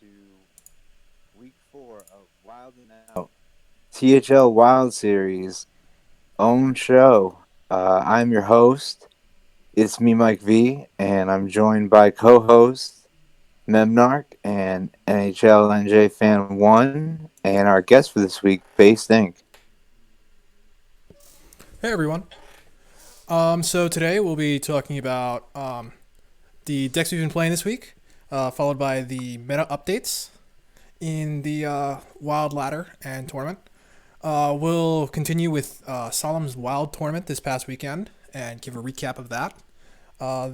to week 4 of Wildin Out, THL Wild Series, own show. I'm your host. It's me, Mike V, and I'm joined by co-host Memnarch and NHL NJ Fan 1, and our guest for this week, basedinc. Hey everyone. So today we'll be talking about the decks we've been playing this week, followed by the meta updates in the Wild Ladder and tournament. We'll continue with Solemn's Wild tournament this past weekend and give a recap of that.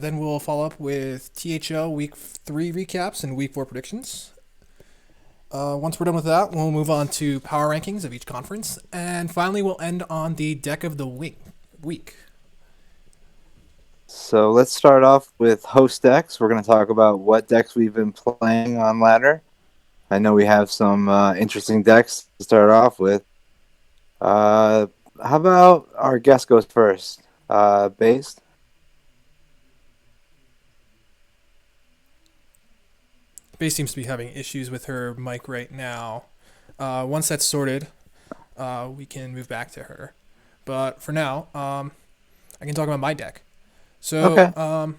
Then we'll follow up with THL Week 3 recaps and Week 4 predictions. Once we're done with that, we'll move on to power rankings of each conference, and finally we'll end on the deck of the week. So let's start off with host decks. We're going to talk about what decks we've been playing on ladder. I know we have some interesting decks to start off with. How about our guest goes first? Based? Base seems to be having issues with her mic right now. Once that's sorted, we can move back to her. But for now, I can talk about my deck. So, Okay.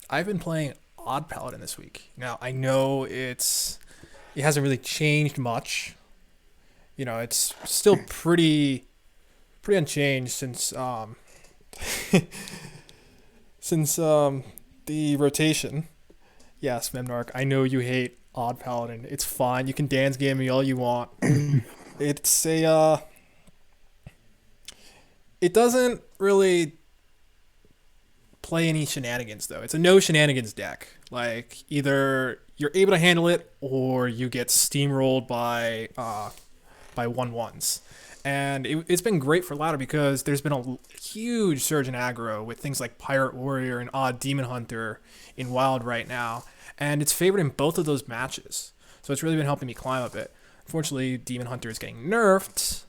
I've been playing Odd Paladin this week. Now, I know it hasn't really changed much. You know, it's still pretty unchanged since the rotation. Yes, Memnarch, I know you hate Odd Paladin. It's fine. You can dance game me all you want. It's it doesn't really play any shenanigans though. It's a no shenanigans deck. Like either you're able to handle it or you get steamrolled by 1/1s. And it's been great for ladder because there's been a huge surge in aggro with things like Pirate Warrior and Odd Demon Hunter in Wild right now. And it's favored in both of those matches. So it's really been helping me climb a bit. Unfortunately, Demon Hunter is getting nerfed,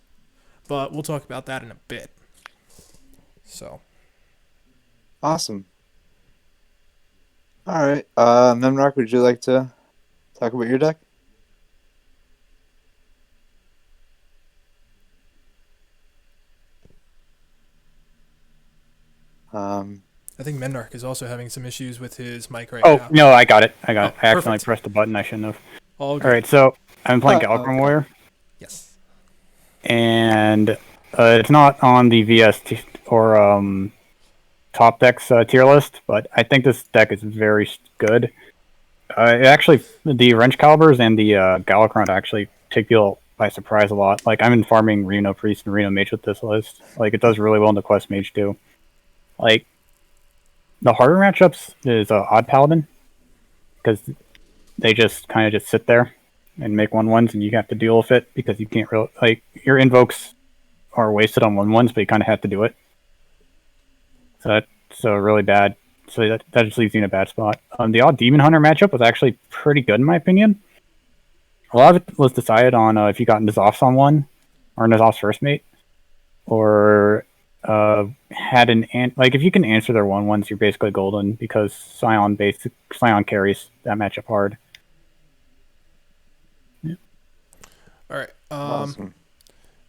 but we'll talk about that in a bit. So, Awesome. All right. Memnarch, would you like to talk about your deck? I think Memnarch is also having some issues with his mic right Oh, now. no, I got it. I accidentally Perfect. pressed the button I shouldn't have. All All good. right, so I'm playing Oh, Galakrond okay. Warrior, Yes. and it's not on the or top decks tier list, but I think this deck is very good. The Wrench Calibers and the Galakrond actually take people by surprise a lot. Like, I've been farming Reno Priest and Reno Mage with this list. Like, it does really well in the Quest Mage, too. Like, the harder matchups is Odd Paladin, because they just kind of just sit there and make 1/1s, and you have to deal with it because you can't really, like, your invokes are wasted on 1/1s, but you kind of have to do it. So that's really bad. So that just leaves you in a bad spot. The Odd Demon Hunter matchup was actually pretty good in my opinion. A lot of it was decided on if you got N'Zoths on one, or N'Zoth's first mate, or had like if you can answer their 1/1s, you're basically golden because Scion carries that matchup hard. All right. Awesome.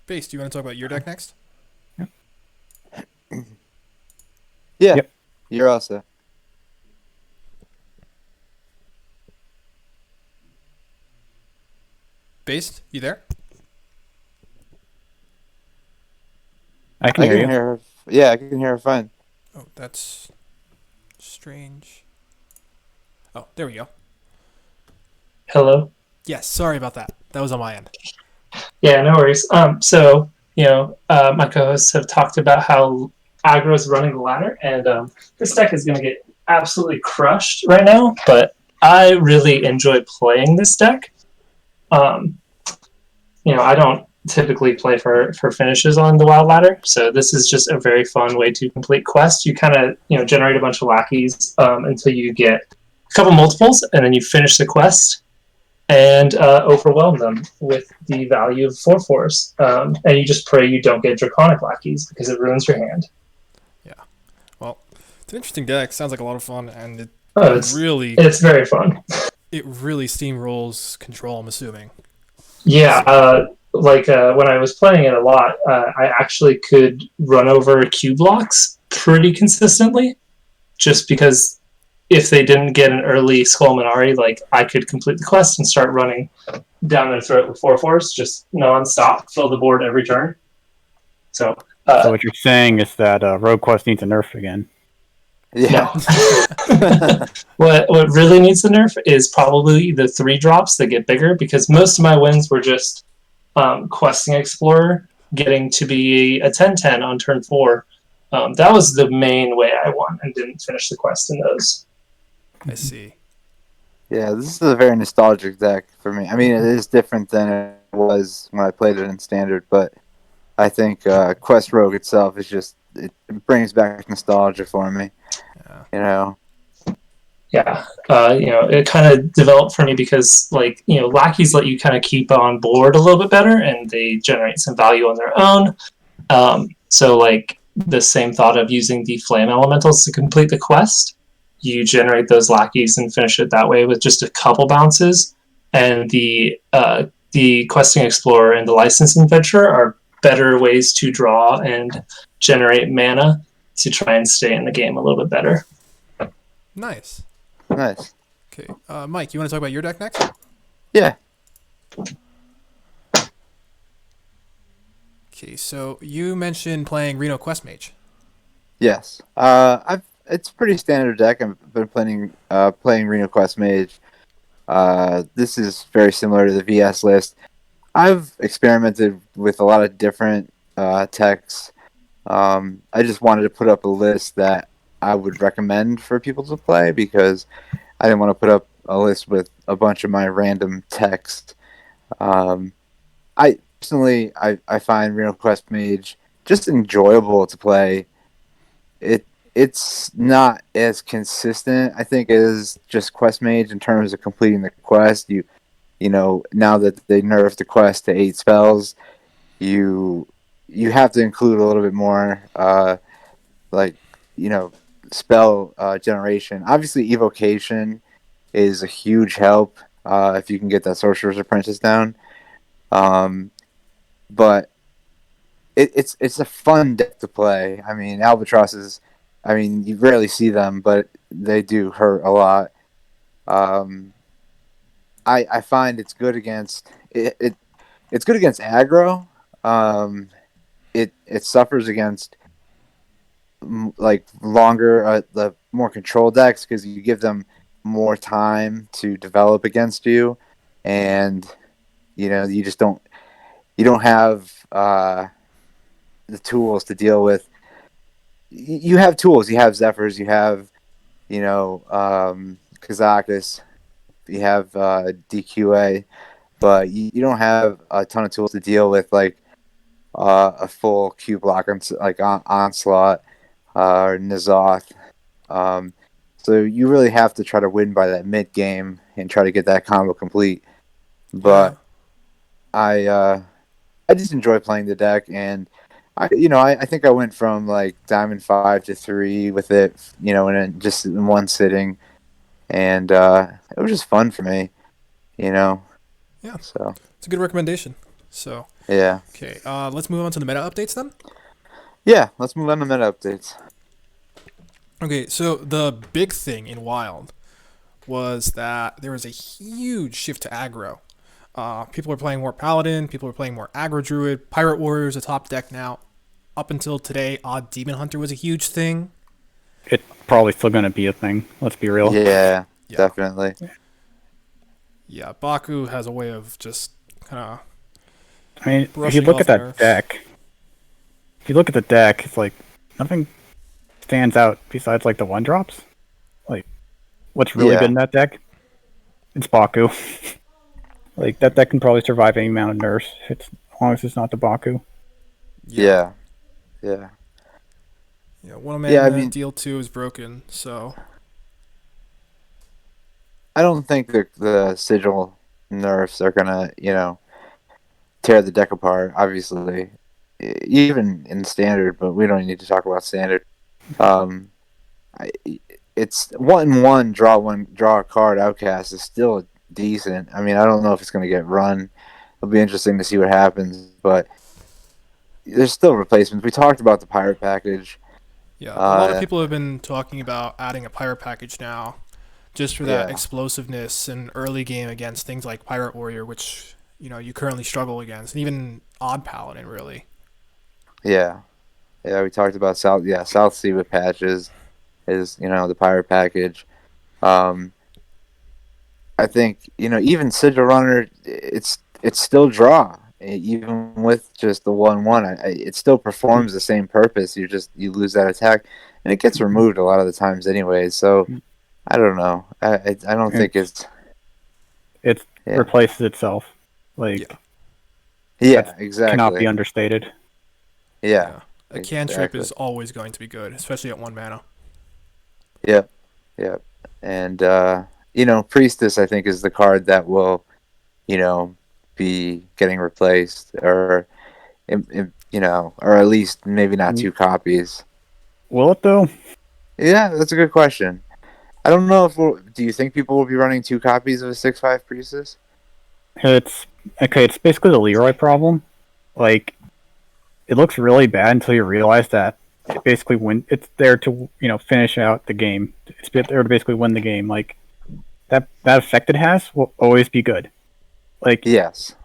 Base, do you want to talk about your deck next? Yeah, Yep. you're all set. Base, you there? I can I hear can you. hear her. Yeah, I can hear her fine. Oh, that's strange. Oh, there we go. Hello. Yes, sorry about that. That was on my end. Yeah, no worries. My co-hosts have talked about how aggro is running the ladder, and this deck is going to get absolutely crushed right now. But I really enjoy playing this deck. I don't typically play for finishes on the wild ladder, so this is just a very fun way to complete quests. You kind of generate a bunch of lackeys until you get a couple multiples, and then you finish the quest and overwhelm them with the value of 4/4s. And you just pray you don't get draconic lackeys because it ruins your hand. Yeah. Well, it's an interesting deck. Sounds like a lot of fun, and Oh, it's really it's very fun. it really steamrolls control, I'm assuming. Yeah, when I was playing it a lot, I actually could run over Q blocks pretty consistently, just because if they didn't get an early Skullmanari, like I could complete the quest and start running down their throat with 4/4s, just non-stop, fill the board every turn. So So what you're saying is that Rogue Quest needs a nerf again. Yeah. no. What really needs the nerf is probably the 3 drops that get bigger, because most of my wins were just questing Explorer getting to be a 10/10 on turn 4. That was the main way I won and didn't finish the quest in those. I see. Yeah, this is a very nostalgic deck for me. I mean, it is different than it was when I played it in Standard, but I think Quest Rogue itself is just, it brings back nostalgia for me. Yeah. You know? Yeah, it kind of developed for me because, lackeys let you kind of keep on board a little bit better, and they generate some value on their own. So, the same thought of using the flame elementals to complete the quest, you generate those lackeys and finish it that way with just a couple bounces. And the questing explorer and the licensed adventurer are better ways to draw and generate mana to try and stay in the game a little bit better. Nice. Nice. Okay, Mike, you want to talk about your deck next? Yeah. Okay, so you mentioned playing Reno Quest Mage. Yes. It's a pretty standard deck. I've been playing Reno Quest Mage. This is very similar to the VS list. I've experimented with a lot of different techs. I just wanted to put up a list that I would recommend for people to play, because I didn't want to put up a list with a bunch of my random techs. I personally, I find Reno Quest Mage just enjoyable to play. It's not as consistent, I think, as just Quest Mage in terms of completing the quest. You know, now that they nerfed the quest to 8 spells, you have to include a little bit more, like, spell generation. Obviously, evocation is a huge help if you can get that Sorcerer's Apprentice down. But it's a fun deck to play. I mean, albatrosses, you rarely see them, but they do hurt a lot. I find it's good against it's good against aggro. It suffers against longer, the more control decks, because you give them more time to develop against you, and you just don't have the tools to deal with. You have tools. You have Zephyrs. You have Kazakus. You have DQA, but you don't have a ton of tools to deal with a full Q blocker like Onslaught or N'Zoth. So you really have to try to win by that mid game and try to get that combo complete. But I just enjoy playing the deck, and I think I went from Diamond 5 to 3 with it, just in one sitting, and it was just fun for me, Yeah. So It's a good recommendation. So yeah. okay, let's move on to the meta updates then. Yeah, let's move on to meta updates. Okay, so the big thing in Wild was that there was a huge shift to aggro. People are playing more Paladin, people are playing more Aggro Druid, Pirate Warrior is a top deck now. Up until today, Odd Demon Hunter was a huge thing. It's probably still going to be a thing. Let's be real. Yeah, Yeah. definitely. Yeah, Baku has a way of just kind of... I mean, if you brushing look off at that nerfs. deck, it's like nothing stands out besides the one drops. What's really Yeah. good in that deck? It's Baku. That deck can probably survive any amount of nerfs as long as it's not the Baku. Yeah. Yeah, one man Yeah, I mean, deal 2 is broken, so... I don't think the sigil nerfs are gonna, tear the deck apart. Obviously, even in standard, but we don't need to talk about standard. I it's 1-1 draw a card outcast is still decent. I mean, I don't know if it's going to get run. It'll be interesting to see what happens, but there's still replacements. We talked about the pirate package. Yeah, a lot of people have been talking about adding a pirate package now, just for that Yeah. explosiveness in early game against things like Pirate Warrior, which you currently struggle against, and even Odd Paladin, really. Yeah, we talked about South Sea with patches is the pirate package. I think even Sigil Runner, it's still draw even with just the 1-1. It still performs the same purpose. You lose that attack, and it gets removed a lot of the times anyway. So I don't know. I don't think it yeah. replaces itself. Like Yeah, exactly. Cannot be understated. Yeah. A cantrip is always going to be good, especially at 1 mana. Yep. And Priestess, I think, is the card that will be getting replaced, or or at least maybe not 2 copies. Will it though? Yeah, that's a good question. I don't know do you think people will be running 2 copies of a 6/5 Priestess? It's basically the Leroy problem. Like, it looks really bad until you realize that it's there to finish out the game. It's there to basically win the game. Like, that effect it has will always be good. Like, yes,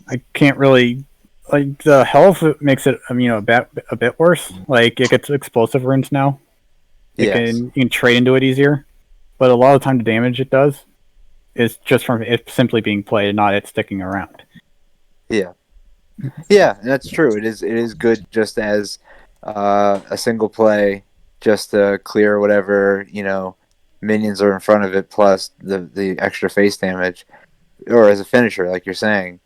I can't really, like, the health makes it a bit worse. Like, it gets explosive runes now. You can trade into it easier, but a lot of the time the damage it does is just from it simply being played, not it sticking around. Yeah, that's true. It is good just as a single play, just to clear whatever minions are in front of it, plus the extra face damage, or as a finisher, like you're saying,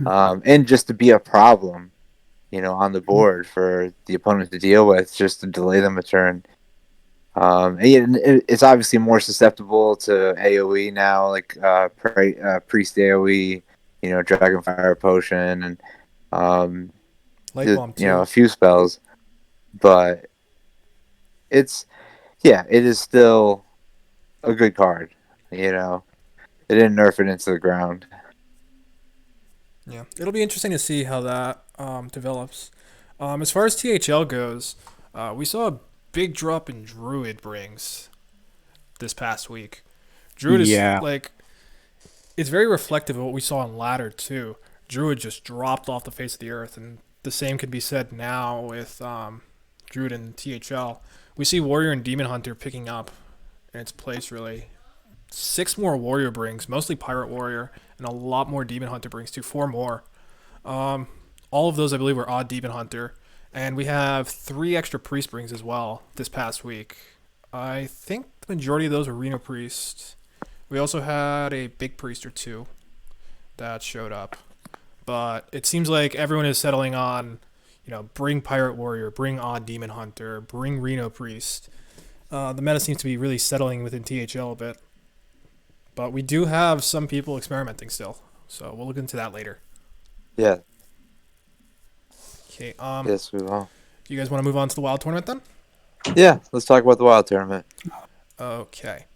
and just to be a problem, on the board for the opponent to deal with, just to delay them a turn. It's obviously more susceptible to AoE now, like Priest AoE, Dragonfire Potion, and Light Bomb too. a few spells, but it is still a good card. They didn't nerf it into the ground. Yeah, it'll be interesting to see how that develops. As far as THL goes, we saw a big drop in Druid brings this past week. Druid is it's very reflective of what we saw in Ladder too. Druid just dropped off the face of the earth, and the same could be said now with Druid and THL. We see Warrior and Demon Hunter picking up in its place, really. 6 more Warrior brings, mostly Pirate Warrior, and a lot more Demon Hunter brings too. 4 more. All of those, I believe, were odd Demon Hunter. And we have 3 extra Priest brings as well this past week. I think the majority of those were Reno Priest. We also had a Big Priest or 2 that showed up. But it seems like everyone is settling on, bring Pirate Warrior, bring odd Demon Hunter, bring Reno Priest. The meta seems to be really settling within THL a bit. But we do have some people experimenting still. So we'll look into that later. Yeah. Okay. Yes, we will. You guys want to move on to the Wild Tournament then? Yeah, let's talk about the Wild Tournament. Okay.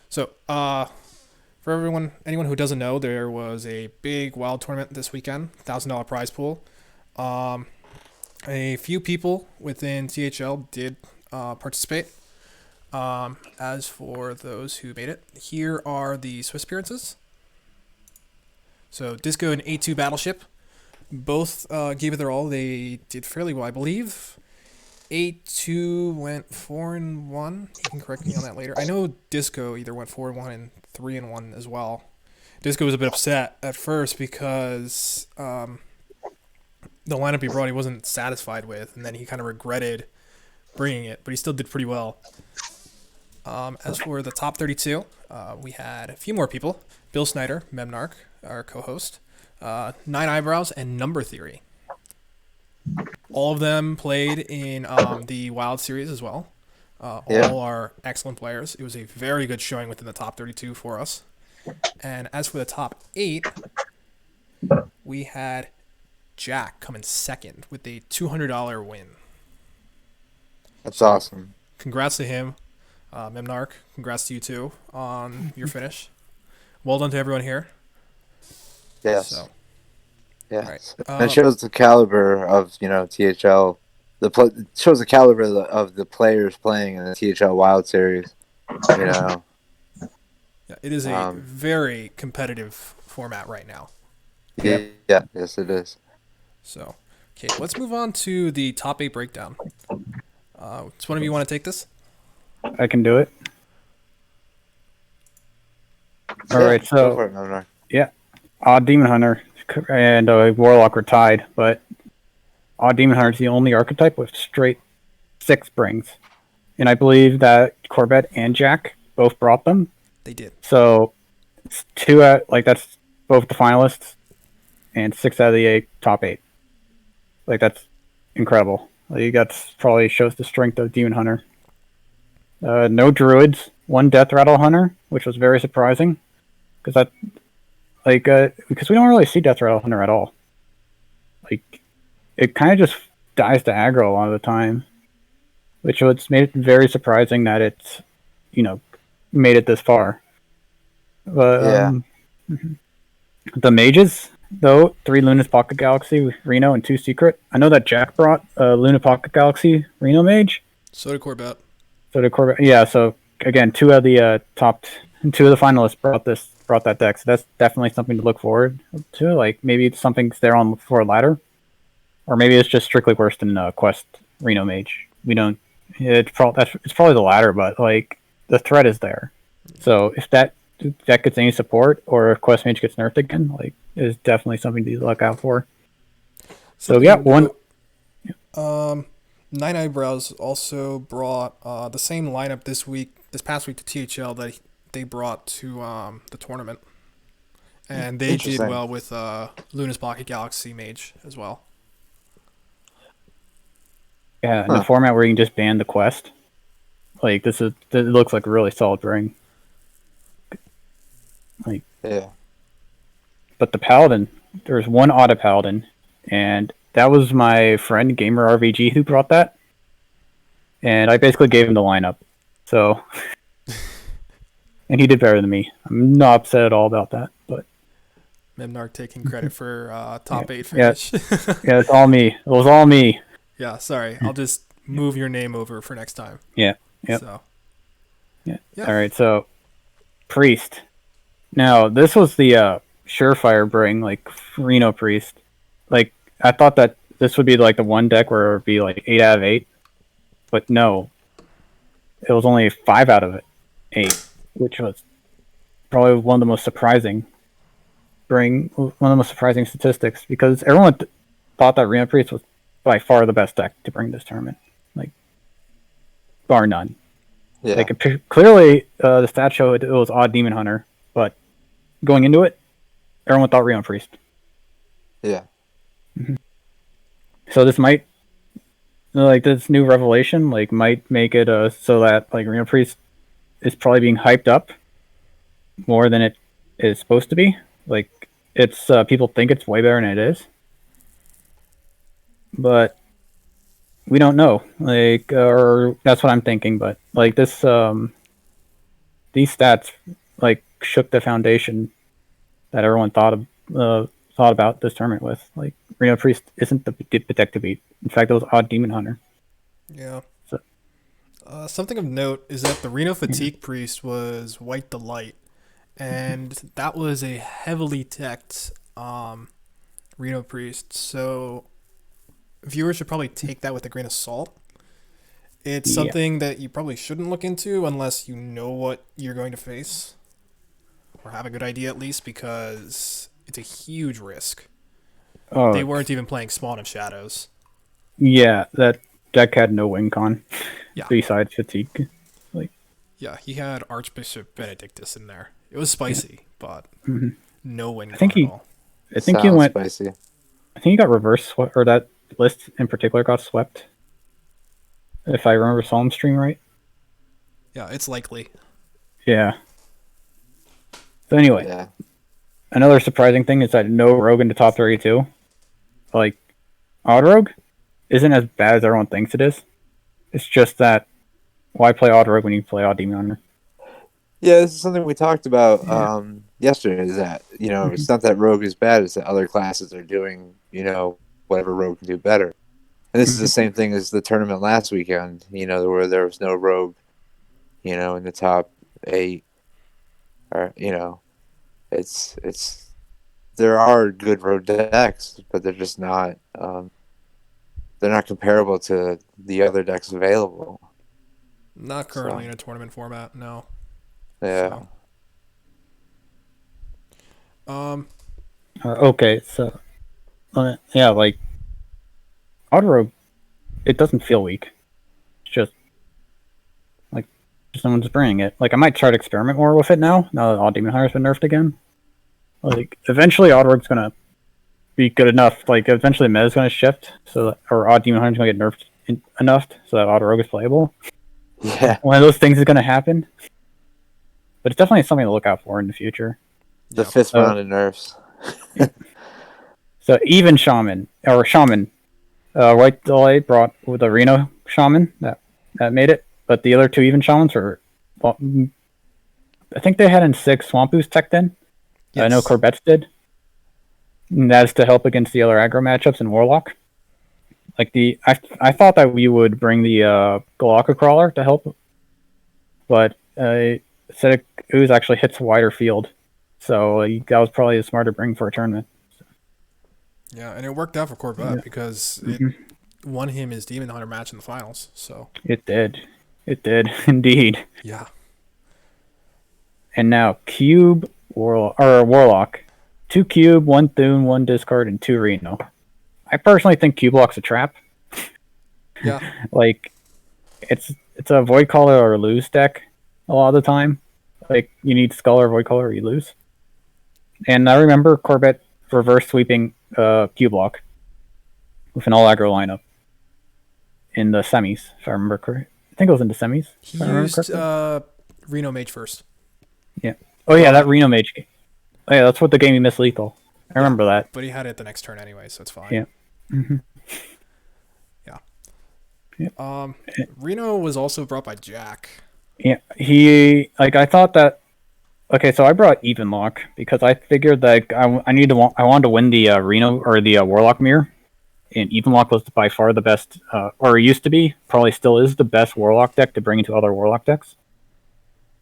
So, for anyone who doesn't know, there was a big Wild Tournament this weekend, $1,000 prize pool. A few people within THL did participate. As for those who made it, here are the Swiss appearances. So, Disco and A2 Battleship both gave it their all. They did fairly well, I believe. A2 went 4-1. You can correct me on that later. I know Disco either went 4-1 and 3-1 as well. Disco was a bit upset at first because the lineup he brought he wasn't satisfied with, and then he kind of regretted bringing it, but he still did pretty well. As for the top 32, we had a few more people. Bill Snyder, Memnarch, our co-host, Nine Eyebrows, and Number Theory. All of them played in the Wild Series as well. All are excellent players. It was a very good showing within the top 32 for us. And as for the top 8, we had Jack come in second with a $200 win. That's awesome. Congrats to him. Memnarch, congrats to you too on your finish. Well done to everyone here. Yes. So, Yes. right. It shows the caliber of THL. It shows the caliber of the players playing in the THL Wild Series. Yeah, it is a Um, very competitive format right now. yes, it is. So, okay, let's move on to the top 8 breakdown. Does one of you want to take this? I can do it. All right, Go so for it, Memnarch. Odd Demon Hunter and Warlock were tied, but Odd Demon Hunter is the only archetype with straight 6 brings. And I believe that Corbett and Jack both brought them. They did. So it's 2 out, that's both the finalists, and 6 out of the 8 top 8. That's incredible. That's probably shows the strength of Demon Hunter. No druids, 1 Death Rattle Hunter, which was very surprising, because because we don't really see Death Rattle Hunter at all. It kind of just dies to aggro a lot of the time, which was made it very surprising that it's made it this far. But the mages, though, 3 Luna's Pocket Galaxy, Reno, and 2 Secret. I know that Jack brought Luna Pocket Galaxy Reno Mage. So did Corbett. Yeah, so again, 2 of the 2 of the finalists brought that deck. So that's definitely something to look forward to. Maybe something's there on for a ladder, or maybe it's just strictly worse than Quest Reno Mage. We don't. It's probably the latter, but the threat is there. So if that gets any support, or if Quest Mage gets nerfed again, is definitely something to look out for. So yeah, one. Nine Eyebrows also brought the same lineup this past week to THL that they brought to the tournament, and they did well with Luna's Pocket Galaxy Mage as well. Yeah, in the format where you can just ban the quest, it looks like a really solid bring. But the Paladin, there's 1 Auto Paladin, and that was my friend Gamer RVG who brought that, and I basically gave him the lineup. So, and he did better than me. I'm not upset at all about that. But Memnarch taking credit for top 8 finish. Yeah, it's all me. It was all me. Yeah, sorry. I'll just move your name over for next time. Yeah. Yep. So. Yeah. All right. So, Priest. Now, this was the surefire bring, Reno Priest. I thought that this would be the one deck where it would be 8 out of 8, but no, it was only 5 out of 8, which was probably one of the most surprising statistics, because everyone thought that Reno Priest was by far the best deck to bring this tournament, bar none. Yeah. Clearly, the stats show it was Odd Demon Hunter, but going into it, everyone thought Reno Priest. Yeah. Mm-hmm. So this might, this new revelation, might make it so that Reno Priest is probably being hyped up more than it is supposed to be. It's people think it's way better than it is, but we don't know. Or that's what I'm thinking. But this, these stats shook the foundation that everyone thought about this tournament with. Reno Priest isn't the deck to beat. In fact, it was Odd Demon Hunter. Yeah. So, something of note is that the Reno Fatigue Priest was White Delight, and that was a heavily teched Reno Priest. So viewers should probably take that with a grain of salt. It's something that you probably shouldn't look into unless you know what you're going to face, or have a good idea at least, because it's a huge risk. They weren't even playing Spawn of Shadows. Yeah, that deck had no win con. Yeah. Besides Fatigue. Yeah, he had Archbishop Benedictus in there. It was spicy, but no win con at all. I think he went spicy. I think he got reverse swept, or that list in particular got swept. If I remember Psalm stream right. Yeah, it's likely. Yeah. So anyway, another surprising thing is that no Rogue in the top 32. Odd Rogue isn't as bad as everyone thinks it is. It's just that why play Odd Rogue when you play Odd Demon Hunter? Yeah, this is something we talked about Yeah. yesterday. Is that it's not that Rogue is bad; it's that other classes are doing whatever Rogue can do better. And this is the same thing as the tournament last weekend. Where there was no Rogue, in the top 8, or it's there are good Rogue decks, but they're just not. They're not comparable to the other decks available. Not currently in a tournament format, no. Yeah. So, Okay, so yeah, like Odd Rogue, it doesn't feel weak. It's just like someone's bringing it. Like I might try to experiment more with it now. Now that Odd Demon Hunter's been nerfed again. Like eventually, Odd Rogue's gonna be good enough. Like eventually, meta's gonna shift, or Odd Demon Hunter's gonna get nerfed enough so that Odd Rogue is playable. Yeah. One of those things is gonna happen. But it's definitely something to look out for in the future. The 5th round of nerfs. So even Shaman White Delay brought with the Reno Shaman that made it, but the other 2 even Shamans were, well, I think they had in 6 Swamp Boost tech then. yes. I know Corvettes did. And that's to help against the other aggro matchups in Warlock. Like I thought that we would bring the Galaka Crawler to help, but Acidic Ooze actually hits a wider field, so that was probably a smarter bring for a tournament. Yeah, and it worked out for Corvette because it won him his Demon Hunter match in the finals. So It did indeed. yeah, And now Cube Warlock, 2 Cube, 1 Thune, 1 Discard, and 2 Reno. I personally think Cube Lock's a trap. yeah, Like it's a Void Caller or lose deck a lot of the time. Like you need Skull or Void Caller or you lose. And I remember Corvette reverse sweeping Cube Lock with an all aggro lineup in the semis, if I remember correct. I think it was in the semis. he used Reno Mage first. Yeah. Oh yeah, that Reno Mage game. Oh yeah, that's what the game he missed lethal. I remember that. But he had it the next turn anyway, so it's fine. Yeah. Mm-hmm. Yeah. Yeah. Reno was also brought by Jack. Yeah, I thought that. Okay, so I brought Even Lock because I figured that I wanted to win the Reno or the Warlock mirror, and Even Lock was by far the best, or it used to be, probably still is the best Warlock deck to bring into other Warlock decks.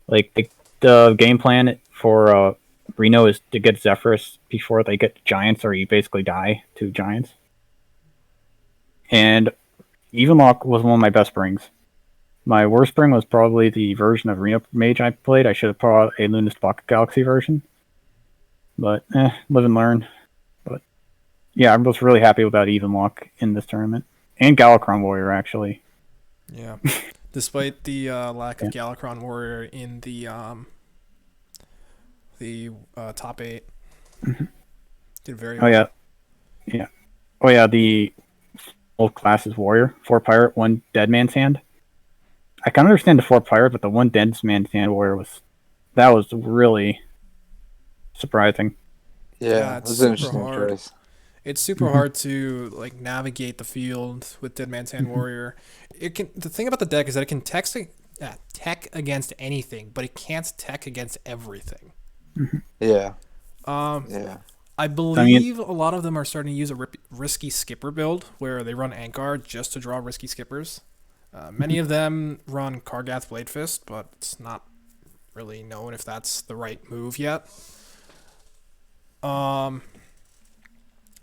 Like the game plan for Reno is to get Zephyrus before they get Giants, or you basically die to Giants. And Even Lock was one of my best brings. My worst bring was probably the version of Reno Mage I played. I should have brought a Lunas Pocket Galaxy version. But, live and learn. But, yeah, I was really happy with that Even Lock in this tournament. And Galakrond Warrior, actually. Yeah. Despite the lack of Galakrond Warrior in the top 8. Did very well. Oh, yeah. Yeah. Oh, yeah, the old class is Warrior. 4 Pirate, 1 Dead Man's Hand. I can understand the 4 Pirate, but the 1 Dead Man's Hand Warrior was really surprising. Yeah, it's that's super an interesting hard. choice. It's super hard to like navigate the field with Dead Man's Hand Warrior. The thing about the deck is that it can tech against anything, but it can't tech against everything. Yeah. Yeah. I believe a lot of them are starting to use a risky skipper build where they run Ankar just to draw risky skippers. Many of them run Kargath Blade Fist, but it's not really known if that's the right move yet.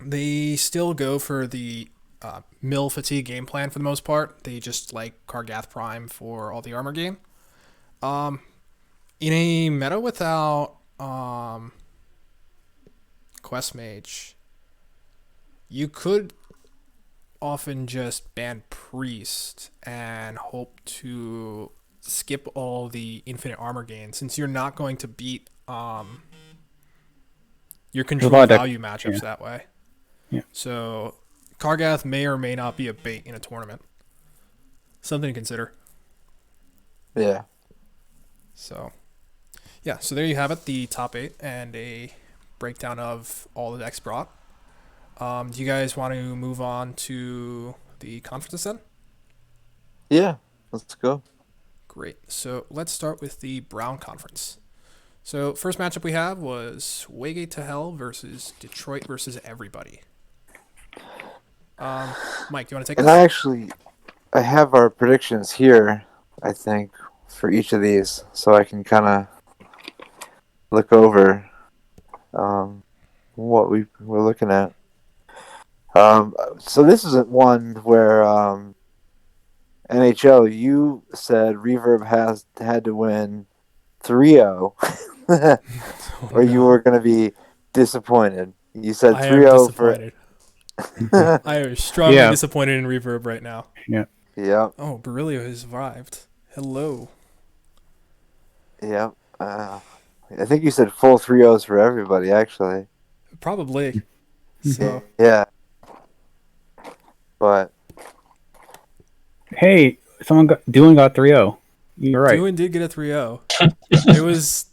They still go for the mill fatigue game plan for the most part. They just like Kargath Prime for all the armor game. In a meta without Quest Mage, you could often just ban Priest and hope to skip all the infinite armor gain since you're not going to beat your control value matchups that way. Yeah. So Kargath may or may not be a bait in a tournament. Something to consider. Yeah. So there you have it, the top 8 and a breakdown of all the decks brought. Do you guys want to move on to the conferences then? Yeah, let's go. Great. So let's start with the Brown Conference. So first matchup we have was Waygate to Hell versus Detroit versus everybody. Mike, do you want to take And this? I have our predictions here, I think, for each of these, so I can kind of look over what we're looking at. So this isn't one where NHL, you said Reverb had to win 3-0, or you were going to be disappointed. You said I am 3-0 for. disappointed. I am strongly Yeah. disappointed in Reverb right now. Yeah. Yep. Oh, Berylio has arrived. Hello. Yep. I think you said full 3-0s for everybody, actually. Probably. So Yeah. But Hey, Doolin got 3-0. You're right. Doohan did get a 3-0. It was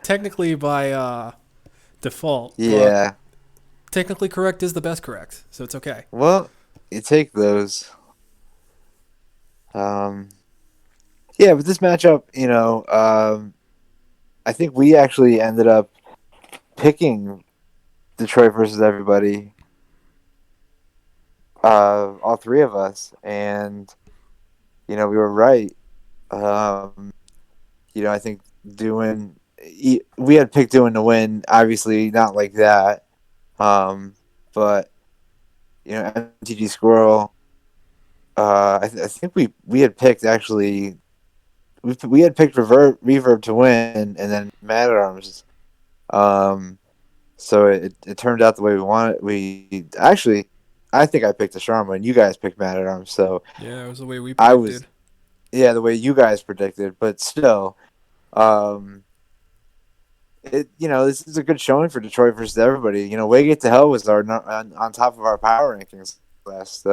technically by default. yeah. But technically correct is the best correct, so it's okay. Well, you take those. Yeah, but this matchup, I think we actually ended up picking Detroit versus everybody. All three of us, and we were right. I think we had picked Doing to win. Obviously, not like that. But MTG Squirrel. I think we had picked actually. We had picked Reverb to win, and then Mad at Arms. So it turned out the way we wanted. We actually, I think I picked the Sharma, and you guys picked Mad at Arms. So Yeah, it was the way we I predicted. the way you guys predicted, but still, this is a good showing for Detroit versus everybody. Waygate to Hell was on top of our power rankings last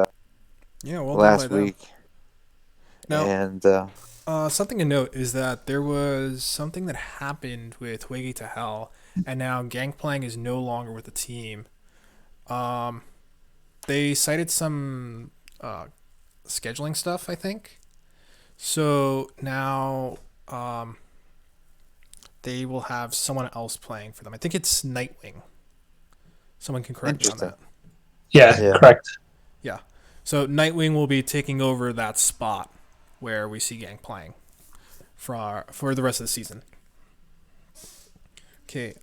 Yeah, well done by last them. week, Now, and something to note is that there was something that happened with Waygate to Hell, and now Gangplank is no longer with the team. They cited some scheduling stuff, I think. So now they will have someone else playing for them. I think it's Nightwing. Someone can correct me on that. Yeah, correct. Yeah. So Nightwing will be taking over that spot where we see Gang playing for the rest of the season. Okay.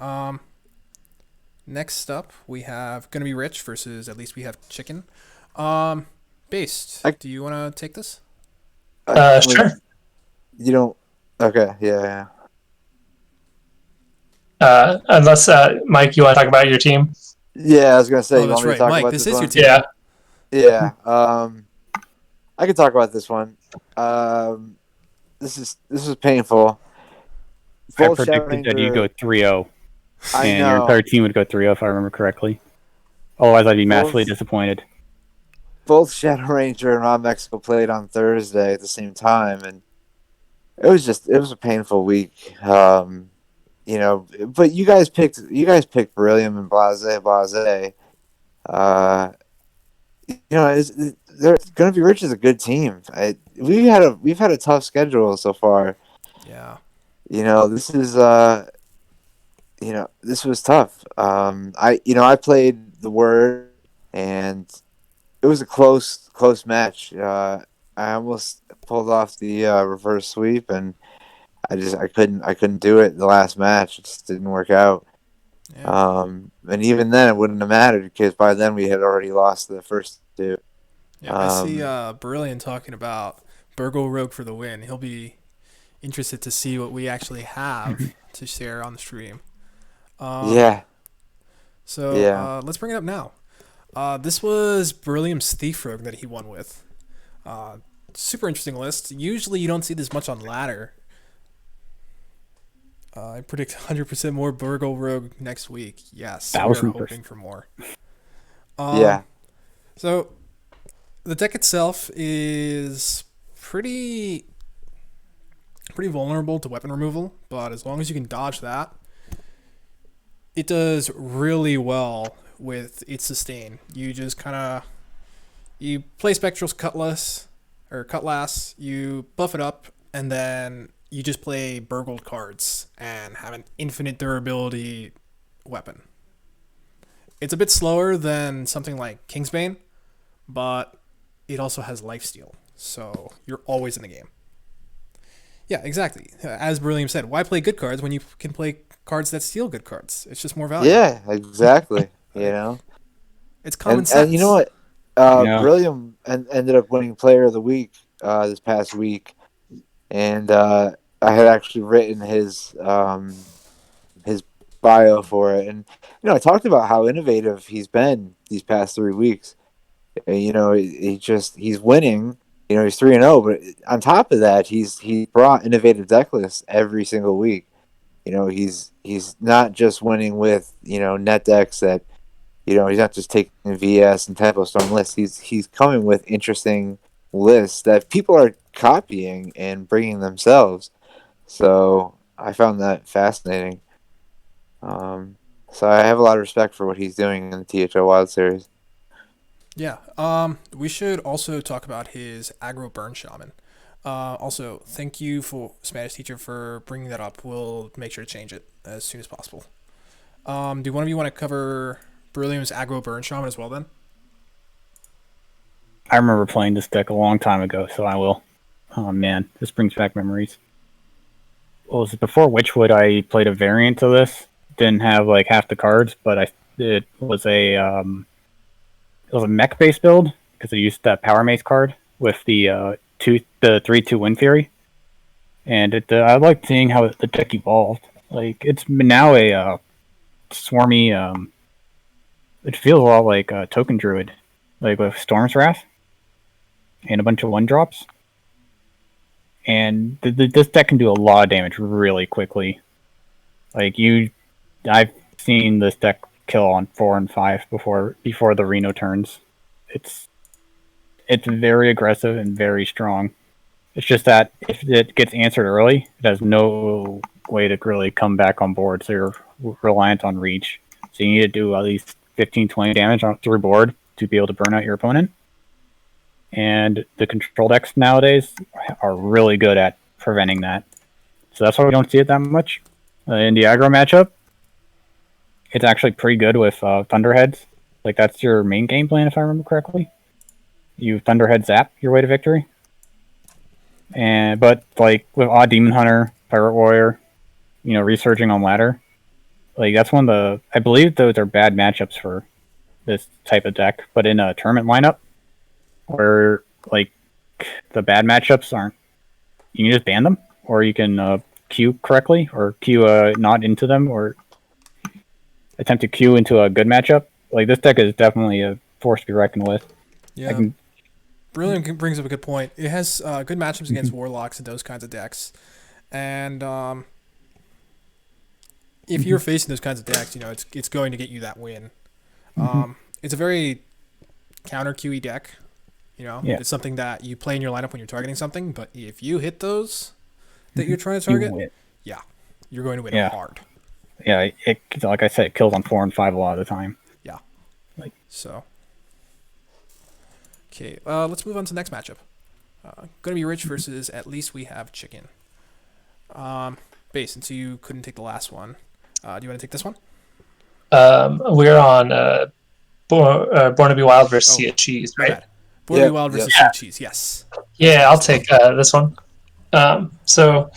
Next up we have Gonna Be Rich versus At Least We Have Chicken. Based. Do you want to take this? Sure. You don't. Okay. Yeah. Unless Mike, you want to talk about your team? Yeah, I was gonna say. Oh, that's right, Mike. This is your team. Yeah. Yeah. I can talk about this one. This is painful. I predicted that you'd go 3-0. And your entire team would go 3-0 if I remember correctly. Otherwise, I'd be massively disappointed. Both Shadow Ranger and Raw Mexico played on Thursday at the same time, and it was a painful week. But you guys picked Beryllium and Blase. They're Gonna Be Rich is a good team. We've had a tough schedule so far. Yeah. This is this was tough. I played the Word, and it was a close match. I almost pulled off the reverse sweep, and I couldn't do it the last match. It just didn't work out. Yeah. And even then, it wouldn't have mattered because by then we had already lost the first two. Yeah, I see Brilliant talking about Burgle Rogue for the win. He'll be interested to see what we actually have to share on the stream. So let's bring it up now. This was Beryllium's Thief Rogue that he won with. Super interesting list. Usually you don't see this much on ladder. I predict 100% more Burgle Rogue next week. Yes, we're hoping for more. So the deck itself is pretty vulnerable to weapon removal, but as long as you can dodge that, it does really well with its sustain. You just you play Spectral's Cutlass, you buff it up, and then you just play burgled cards and have an infinite durability weapon. It's a bit slower than something like Kingsbane, but it also has lifesteal, so you're always in the game. Yeah, exactly. As Beryllium said, why play good cards when you can play cards that steal good cards? It's just more value. Yeah, exactly. You Like, know, it's common and you know sense. what? Yeah. Brillium ended up winning Player of the Week this past week, and I had actually written his bio for it, and I talked about how innovative he's been these past 3 weeks. And, he's winning. He's 3-0, but on top of that, he brought innovative deck lists every single week. He's not just winning with net decks that he's not just taking VS and Tempo Storm lists. He's coming with interesting lists that people are copying and bringing themselves. So I found that fascinating. So I have a lot of respect for what he's doing in the THO Wild Series. Yeah. We should also talk about his aggro burn shaman. Also, thank you for Spanish teacher for bringing that up. We'll make sure to change it as soon as possible. Do one of you want to cover Beryllium's aggro burn shaman as well then? I remember playing this deck a long time ago, so I will. Oh man, this brings back memories. What was it? Before Witchwood, I played a variant of this. Didn't have like half the cards, but it was a mech based build because I used that Power Mace card with the 3/2 Wind Fury, and I liked seeing how the deck evolved. Like it's now a swarmy. It feels a lot like Token Druid, like with Storm's Wrath and a bunch of 1-drops. And this deck can do a lot of damage really quickly. Like I've seen this deck kill on 4 and 5 before the Reno turns. It's very aggressive and very strong. It's just that if it gets answered early, it has no way to really come back on board. So you're reliant on reach. So you need to do at least 15-20 damage through board to be able to burn out your opponent. And the control decks nowadays are really good at preventing that. So that's why we don't see it that much. In the aggro matchup, it's actually pretty good with Thunderheads. Like that's your main game plan, if I remember correctly. You Thunderhead zap your way to victory. But like with Odd Demon Hunter, Pirate Warrior, researching on ladder, like that's one of I believe those are bad matchups for this type of deck. But in a tournament lineup, where like the bad matchups aren't, you can just ban them, or you can queue correctly, or queue not into them, or attempt to queue into a good matchup. Like this deck is definitely a force to be reckoned with. Yeah. Brilliant brings up a good point. It has good matchups against Warlocks and those kinds of decks. And if you're facing those kinds of decks, it's going to get you that win. It's a very counter QE deck. It's something that you play in your lineup when you're targeting something, but if you hit those that you're trying to target, you're going to win hard. Yeah, like I said, it kills on 4 and 5 a lot of the time. Yeah. Okay, let's move on to the next matchup. Gonna be Rich versus At Least We Have Chicken. Base, since you couldn't take the last one, do you want to take this one? We're on Born to Be Wild versus Sea of Cheese, right? Born to Be Wild versus Sea of Cheese, yes. Yeah, I'll take this one. So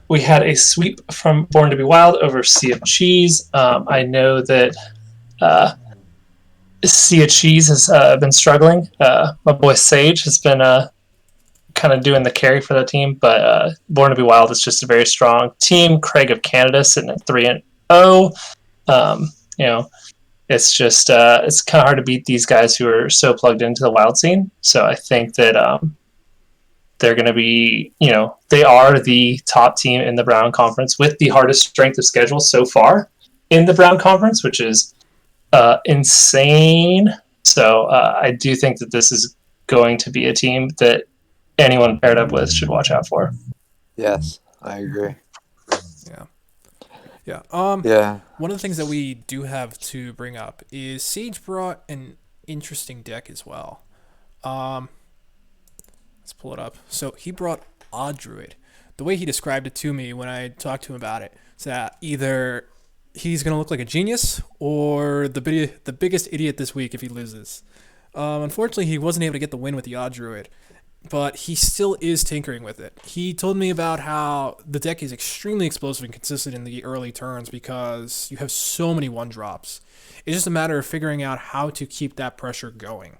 we had a sweep from Born to Be Wild over Sea of Cheese. I know that Sea of Cheese has been struggling. My boy Sage has been kind of doing the carry for the team, but Born to Be Wild is just a very strong team. Craig of Canada sitting at 3-0. It's just it's kind of hard to beat these guys who are so plugged into the Wild scene. So I think that they're going to be, they are the top team in the Brown Conference with the hardest strength of schedule so far in the Brown Conference, which is insane. So I do think that this is going to be a team that anyone paired up with should watch out for. Yes, I agree. Yeah. One of the things that we do have to bring up is Sage brought an interesting deck as well. Let's pull it up. So he brought Odd Druid. The way he described it to me when I talked to him about it is that either he's going to look like a genius or the biggest idiot this week if he loses. Unfortunately, he wasn't able to get the win with the Odd Druid, but he still is tinkering with it. He told me about how the deck is extremely explosive and consistent in the early turns because you have so many one-drops. It's just a matter of figuring out how to keep that pressure going.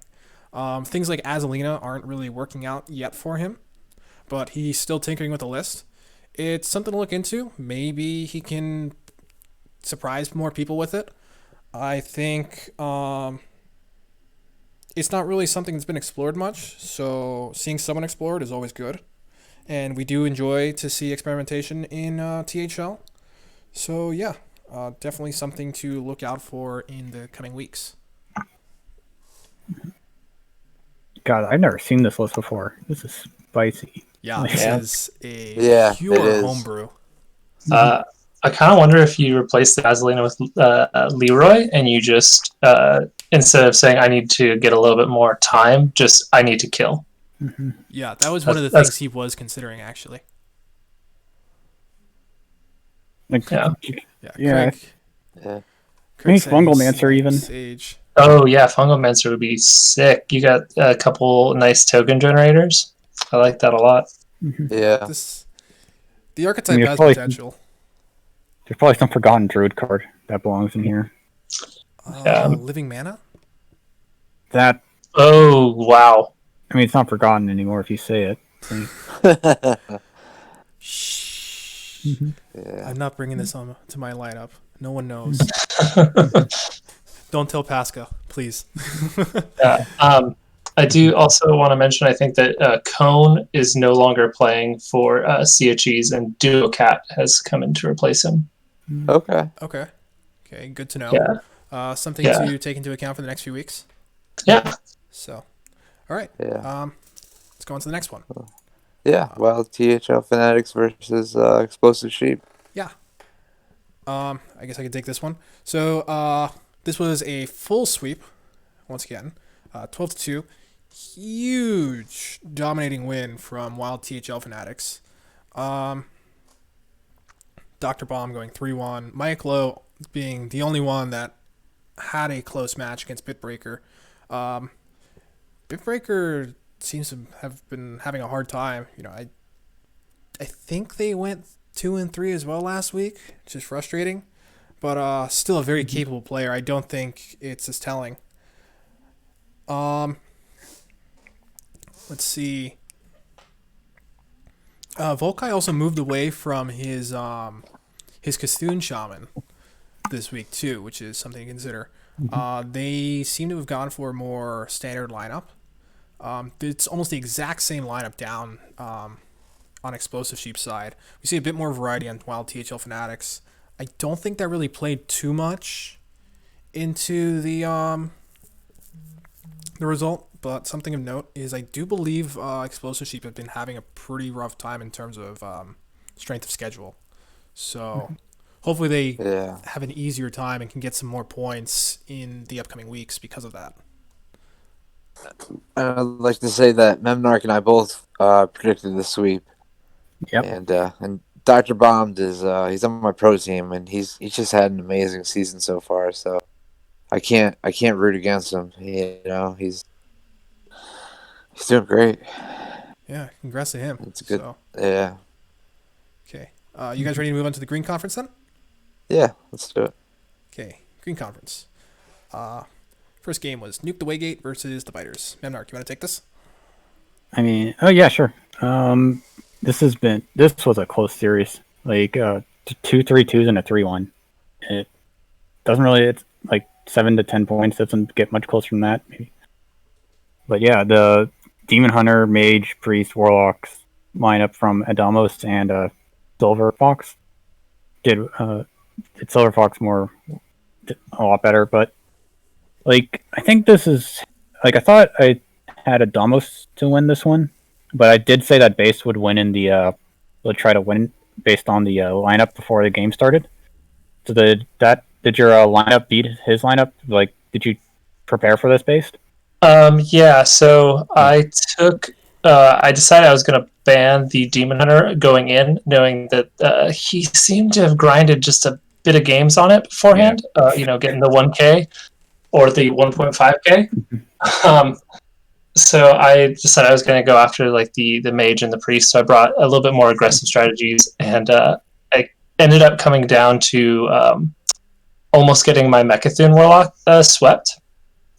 Things like Azalina aren't really working out yet for him, but he's still tinkering with the list. It's something to look into. Maybe he can surprise more people with it. I think it's not really something that's been explored much, so seeing someone explore it is always good. And we do enjoy to see experimentation in THL. So yeah, definitely something to look out for in the coming weeks. God, I've never seen this list before. This is spicy. Yeah, this is a Yeah, pure it is. homebrew. I kind of wonder if you replace the Azalina with Leroy, and you just instead of saying I need to get a little bit more time, just I need to kill. Mm-hmm. Yeah, that was one of the That's- things he was considering, actually. Like, Yeah. Yeah. Craig. Yeah. Maybe said Fungal he's Mancer like even. Sage. Oh yeah, Fungomancer would be sick. You got a couple nice token generators. I like that a lot. Yeah. The archetype there's has probably potential. There's probably some forgotten druid card that belongs in here. Living Mana? That, Oh wow. I mean, it's not forgotten anymore if you say it. Shh. Yeah. I'm not bringing this on to my lineup. No one knows. Don't tell Pascal, please. Yeah. I do also want to mention. I think that Cone is no longer playing for Sea Cheese, and Duo Cat has come in to replace him. Okay. Okay, good to know. Yeah. Something Yeah. to take into account for the next few weeks. Yeah. So, all right. Yeah. Let's go on to the next one. Yeah. Well, THL Fanatics versus Explosive Sheep. Yeah. I guess I could take this one. So, this was a full sweep. Once again, 12-2. Huge dominating win from Wild THL Fanatics. Dr. Bomb going 3-1. Mike Lowe being the only one that had a close match against Bitbreaker. Bitbreaker seems to have been having a hard time. I think they went 2-3 as well last week, which is frustrating. But still a very capable player. I don't think it's as telling. Let's see. Volkai also moved away from his Kastoon Shaman this week too, which is something to consider. They seem to have gone for a more standard lineup. It's almost the exact same lineup down on Explosive Sheep's side. We see a bit more variety on Wild THL Fanatics. I don't think that really played too much into the result, but something of note is I do believe Explosive Sheep have been having a pretty rough time in terms of strength of schedule. So hopefully they have an easier time and can get some more points in the upcoming weeks because of that. I'd like to say that Memnarch and I both predicted the sweep. Yep. And Dr. Bombed is he's on my pro team, and he's just had an amazing season so far. So I can't root against him. He's doing great. Yeah, congrats to him. It's good. So, Yeah. okay. You guys ready to move on to the Green Conference then? Yeah, let's do it. Okay, Green Conference. First game was Nuke the Waygate versus the Biters. Memnarch, you want to take this? I mean, oh yeah, sure. This was a close series, like 2 3-2s and a 3-1. It doesn't really, it's like 7 to 10 points. Doesn't get much closer than that, maybe. But yeah, the Demon Hunter, Mage, Priest, Warlocks lineup from Adamos and Silver Fox did Silver Fox a lot better. But like, I think this is like, I thought I had Adamos to win this one, but I did say that base would win in the would try to win based on the lineup before the game started. So did your lineup beat his lineup? Like, did you prepare for this based? Yeah, so I took I decided I was going to ban the Demon Hunter going in, knowing that he seemed to have grinded just a bit of games on it beforehand. Getting the 1K or the 1.5K. So I decided I was going to go after like the mage and the priest. So I brought a little bit more aggressive strategies, and I ended up coming down to almost getting my Mechathune Warlock swept.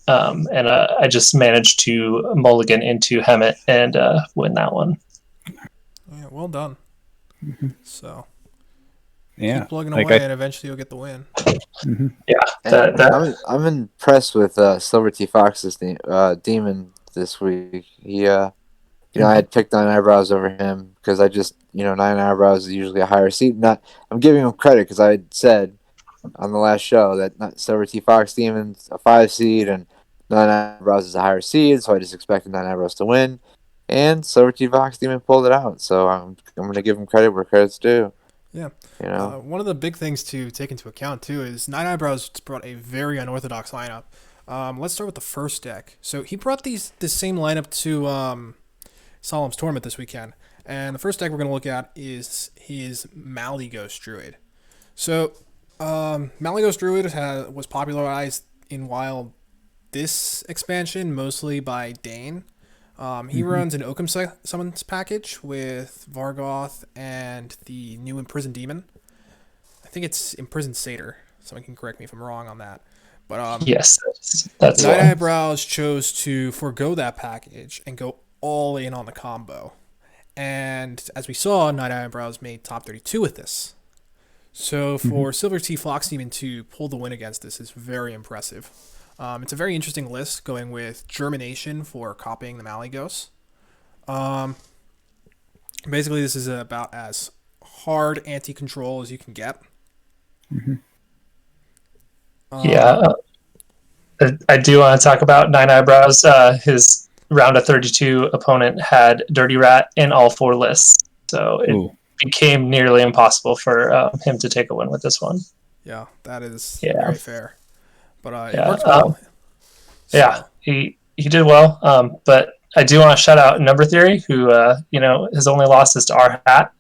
And I just managed to mulligan into Hemet and win that one. Yeah, well done. So Yeah, keep plugging away, and eventually you'll get the win. Yeah, I'm impressed with Silver T Fox's demon this week. He, I had picked Nine Eyebrows over him because I just, Nine Eyebrows is usually a higher seed. I'm giving him credit because I had said on the last show that Silver T Fox Demon's a 5 seed and Nine Eyebrows is a higher seed, so I just expected Nine Eyebrows to win. And Silver T Fox Demon pulled it out, so I'm going to give him credit where credit's due. Yeah. One of the big things to take into account, too, is Nine Eyebrows brought a very unorthodox lineup. Let's start with the first deck. So he brought this same lineup to Solemn's Torment this weekend. And the first deck we're going to look at is his Malyghost Druid. So Malyghost Druid was popularized in Wild this expansion mostly by Dane. He runs an Oakham Summons package with Vargoth and the new Imprisoned Demon. I think it's Imprisoned Satyr. Someone can correct me if I'm wrong on that. But yes, that's Night Eyebrows chose to forego that package and go all in on the combo. And as we saw, Night Eyebrows made top 32 with this. So for Silver T Fox Demon to pull the win against this is very impressive. It's a very interesting list, going with Germination for copying the Malyghost. Basically, this is about as hard anti-control as you can get. I do want to talk about Nine Eyebrows. His round of 32 opponent had Dirty Rat in all 4 lists, so it became nearly impossible for him to take a win with this one. Yeah, that is very fair. But it worked well. He did well. But I do want to shout out Number Theory, who his only loss is to our hat,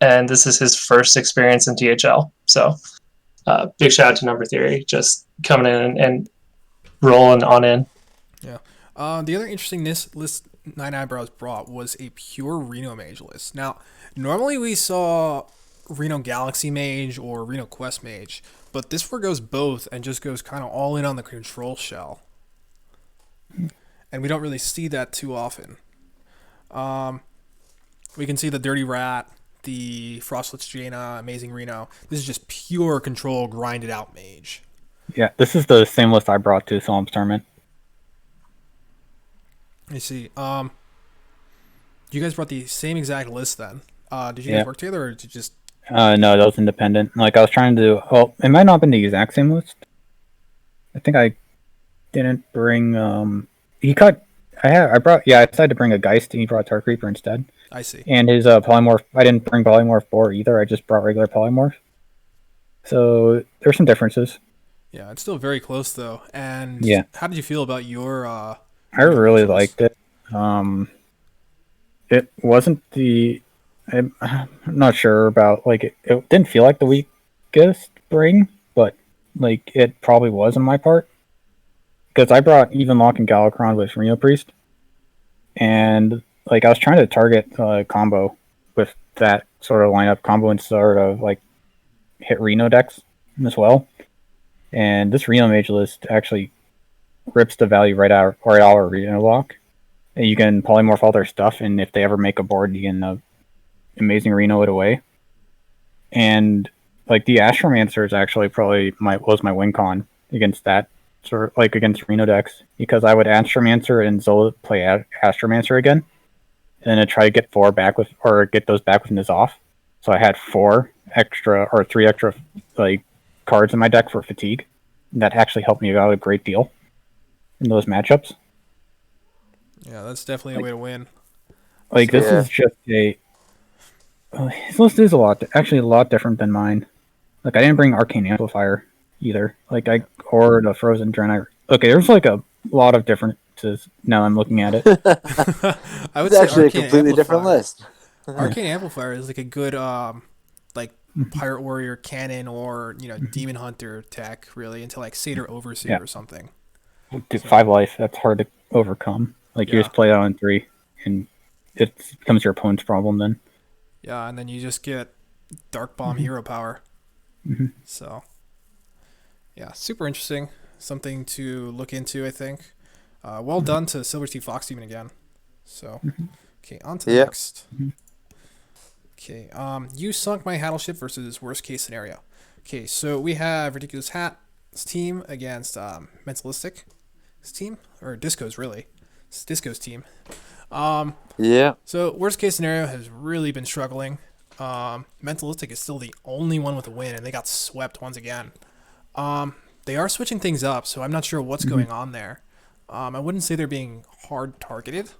and this is his first experience in THL. So big shout out to Number Theory, just coming in and rolling on in. Yeah. The other interesting list Nine Eyebrows brought was a pure Reno Mage list. Now, normally we saw Reno Galaxy Mage or Reno Quest Mage, but this forgoes both and just goes kind of all in on the control shell. And we don't really see that too often. We can see the Dirty Rat, the Frostless Jaina, Amazing Reno. This is just pure control, grinded out mage. Yeah, this is the same list I brought to Solemn's Tournament. I see. You guys brought the same exact list then. Did you guys work together, or did you just... No, that was independent. Like, I was trying to... Well, it might not have been the exact same list. I think I didn't bring... I decided to bring a Geist, and he brought Tar Creeper instead. I see. And his Polymorph... I didn't bring Polymorph Boar either. I just brought regular Polymorph. So, there's some differences. Yeah, it's still very close, though. And how did you feel about your... I really liked it. It wasn't the... I'm not sure about, like, it didn't feel like the weakest bring, but, like, it probably was on my part. Because I brought Even Lock and Galakron with Reno Priest, and, like, I was trying to target combo with that sort of lineup, combo and sort of, like, hit Reno decks as well. And this Reno Mage list actually rips the value right out of Reno Lock. And you can polymorph all their stuff, and if they ever make a board, you can Amazing Reno it away. And like the Astromancer is actually probably was my win con against that sort of, like, against Reno decks, because I would Astromancer and Zola play Astromancer again, and then I'd try to get get those back with Nizoth. So I had 3 extra like cards in my deck for fatigue. And that actually helped me out a great deal in those matchups. Yeah, that's definitely a way to win. Like, this is just his list is a lot different than mine. Like, I didn't bring Arcane Amplifier either. Like, or the Frozen Draenei. Okay, there's like a lot of different now I'm looking at it. I would It's say actually a Arcane completely different Amplifier. list. Arcane Amplifier is like a good like Pirate Warrior Cannon or Demon Hunter tech really into like Satyr Overseer Yeah. or something. Dude, 5 life, that's hard to overcome. Like, you Yeah. just play that on 3, and it becomes your opponent's problem then. Yeah, and then you just get Dark Bomb hero power. Mhm. So, yeah, super interesting. Something to look into, I think. Well done to Silver Sea Fox Demon again. So, okay, on to the Yep. next. Okay, you sunk my Hattleship versus worst case scenario. Okay, so we have Ridiculous Hat's team against Mentalistic's team, or Disco's really. It's Disco's team. Yeah. So worst case scenario has really been struggling. Mentalistic is still the only one with a win, and they got swept once again. They are switching things up, so I'm not sure what's going on there. I wouldn't say they're being hard targeted.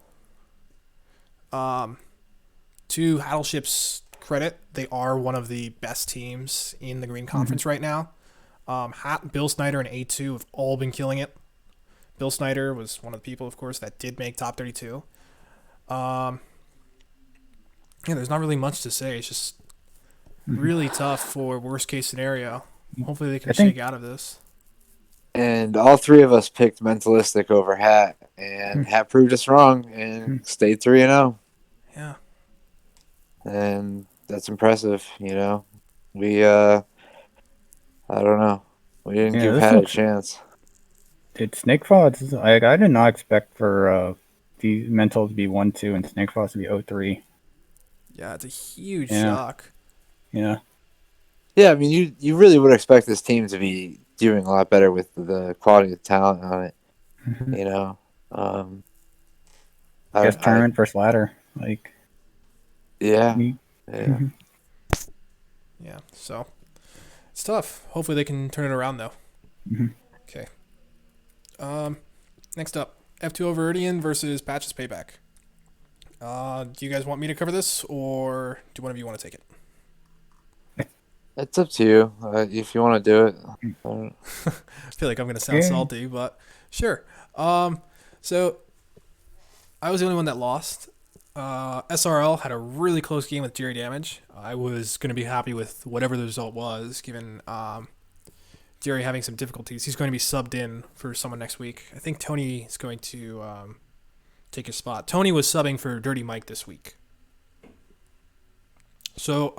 To Hattleship's credit, they are one of the best teams in the Green Conference right now. Hat, Bill Snyder, and A2 have all been killing it. Bill Snyder was one of the people, of course, that did make top 32. Yeah, there's not really much to say. It's just really tough for worst case scenario. Hopefully they can shake out of this. And all three of us picked Mentalistic over Hat, and Hat proved us wrong and stayed 3-0. Yeah. And that's impressive, We I don't know. We didn't Yeah, give this Hat a looks- chance. Did Snake Foss, like, I did not expect for the mental to be 1-2 and Snake Foss to be 0-3. Yeah, it's a huge Yeah. shock. Yeah. Yeah, I mean, you really would expect this team to be doing a lot better with the quality of talent on it. I guess tournament versus ladder. Like, Yeah. me- Yeah. Yeah, so it's tough. Hopefully they can turn it around though. Okay. Next up, F2O Viridian versus Patches Payback. Do you guys want me to cover this, or do one of you want to take it? It's up to you. If you want to do it. I feel like I'm gonna sound Yeah. salty, but sure. So I was the only one that lost. SRL had a really close game with Jerry Damage. I was gonna be happy with whatever the result was, given Jerry having some difficulties. He's going to be subbed in for someone next week. I think Tony is going to take his spot. Tony was subbing for Dirty Mike this week. So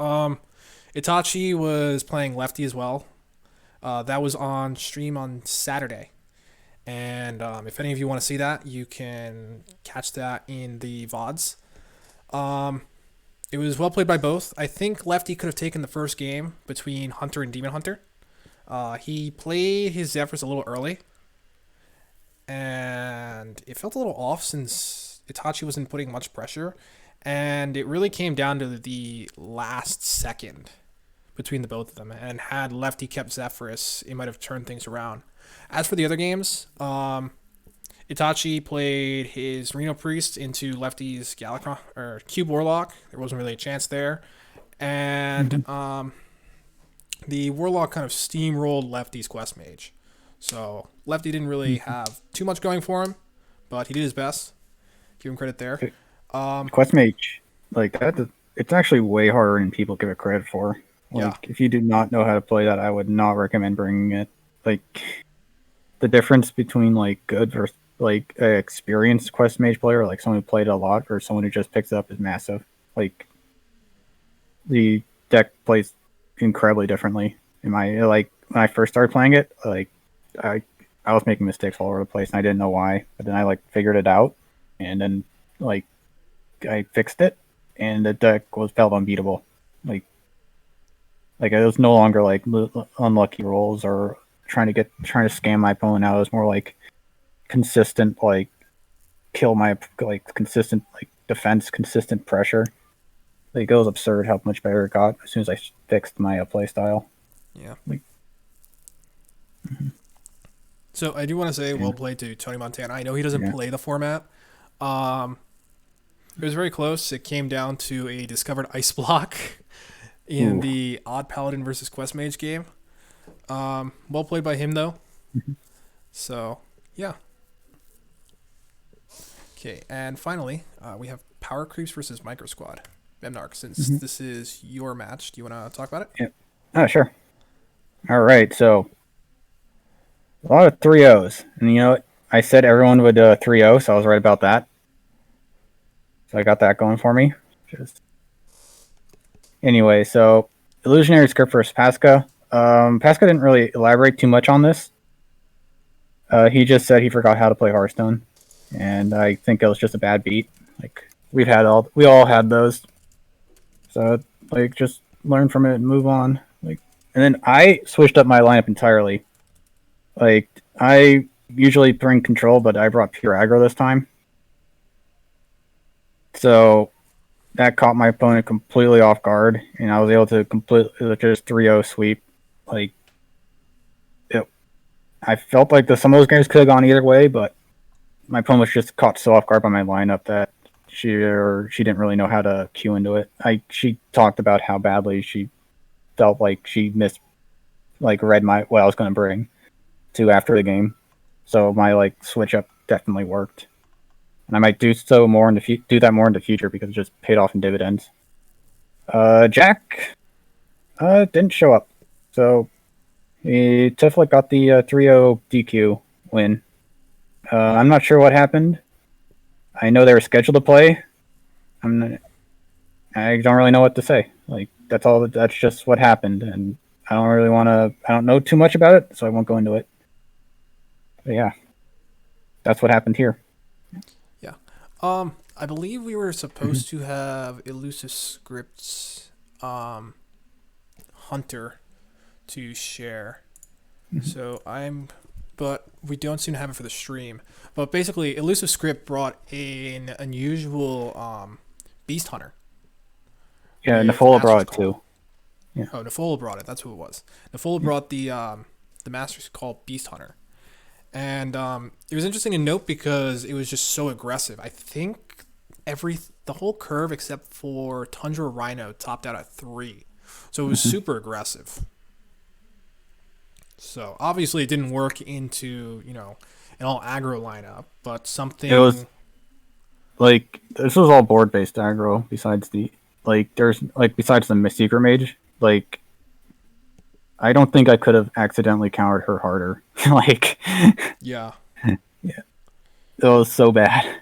Itachi was playing Lefty as well. That was on stream on Saturday. And if any of you want to see that, you can catch that in the VODs. It was well played by both. I think Lefty could have taken the first game between Hunter and Demon Hunter. He played his Zephyrs a little early. And it felt a little off since Itachi wasn't putting much pressure. And it really came down to the last second between the both of them. And had Lefty kept Zephyrus, it might have turned things around. As for the other games, Itachi played his Reno Priest into Lefty's Galacron or Cube Warlock. There wasn't really a chance there. And the Warlock kind of steamrolled Lefty's Quest Mage. So Lefty didn't really have too much going for him, but he did his best. Give him credit there. Quest Mage, like, it's actually way harder than people give it credit for. Like, if you do not know how to play that, I would not recommend bringing it. Like, the difference between, like, good versus, like, an experienced Quest Mage player, like someone who played a lot, or someone who just picks it up is massive. Like, the deck plays incredibly differently. When I first started playing it, like, I was making mistakes all over the place, and I didn't know why. But then I, like, figured it out, and then, like, I fixed it, and the deck felt unbeatable. Like it was no longer like unlucky rolls or trying to scam my opponent out. It was more like consistent, like consistent like defense, consistent pressure. Like, it was absurd how much better it got as soon as I fixed my play style. Yeah. Like, So I do want to say well played to Tony Montana. I know he doesn't play the format. It was very close. It came down to a discovered ice block in the Odd Paladin versus Quest Mage game. Well played by him, though. So, yeah. Okay, and finally, we have Power Creeps versus Micro Squad. Memnarch, since Mm-hmm. this is your match, do you want to talk about it? Yeah. Oh, sure. All right. So a lot of 3-0s, and I said everyone would 3-0, so I was right about that. So I got that going for me. Just anyway, so Illusionary Script versus Pasca. Pasca didn't really elaborate too much on this. He just said he forgot how to play Hearthstone, and I think it was just a bad beat. Like we all had those. So like just learn from it and move on. Like, and then I switched up my lineup entirely. Like I usually bring control, but I brought pure aggro this time. So that caught my opponent completely off guard, and I was able to completely just 3-0 sweep. Like it, I felt like some of those games could have gone either way, but my opponent was just caught so off guard by my lineup that she didn't really know how to cue into it. She talked about how badly she felt like she read what I was going to bring to after the game. So my switch up definitely worked, and I might do so more do that more in the future because it just paid off in dividends. Jack didn't show up, so he definitely got the 3-0 DQ win. I'm not sure what happened. I know they were scheduled to play. I don't really know what to say. Like that's all. That's just what happened, and I don't really want to. I don't know too much about it, so I won't go into it. But yeah, that's what happened here. Yeah. I believe we were supposed to have Elusive Scripts Hunter to share. So but we don't seem to have it for the stream. But basically, Elusive Script brought an unusual Beast Hunter. Yeah, Nifola brought it too. Yeah. Oh, Nifola brought it. That's who it was. Nifola brought the Masters called Beast Hunter. And it was interesting to note because it was just so aggressive. I think the whole curve except for Tundra Rhino topped out at 3. So it was super aggressive. So obviously it didn't work into, an all aggro lineup, but something... It was this was all board based aggro besides besides the Secret Mage. I don't think I could have accidentally countered her harder. Yeah. Yeah. It was so bad.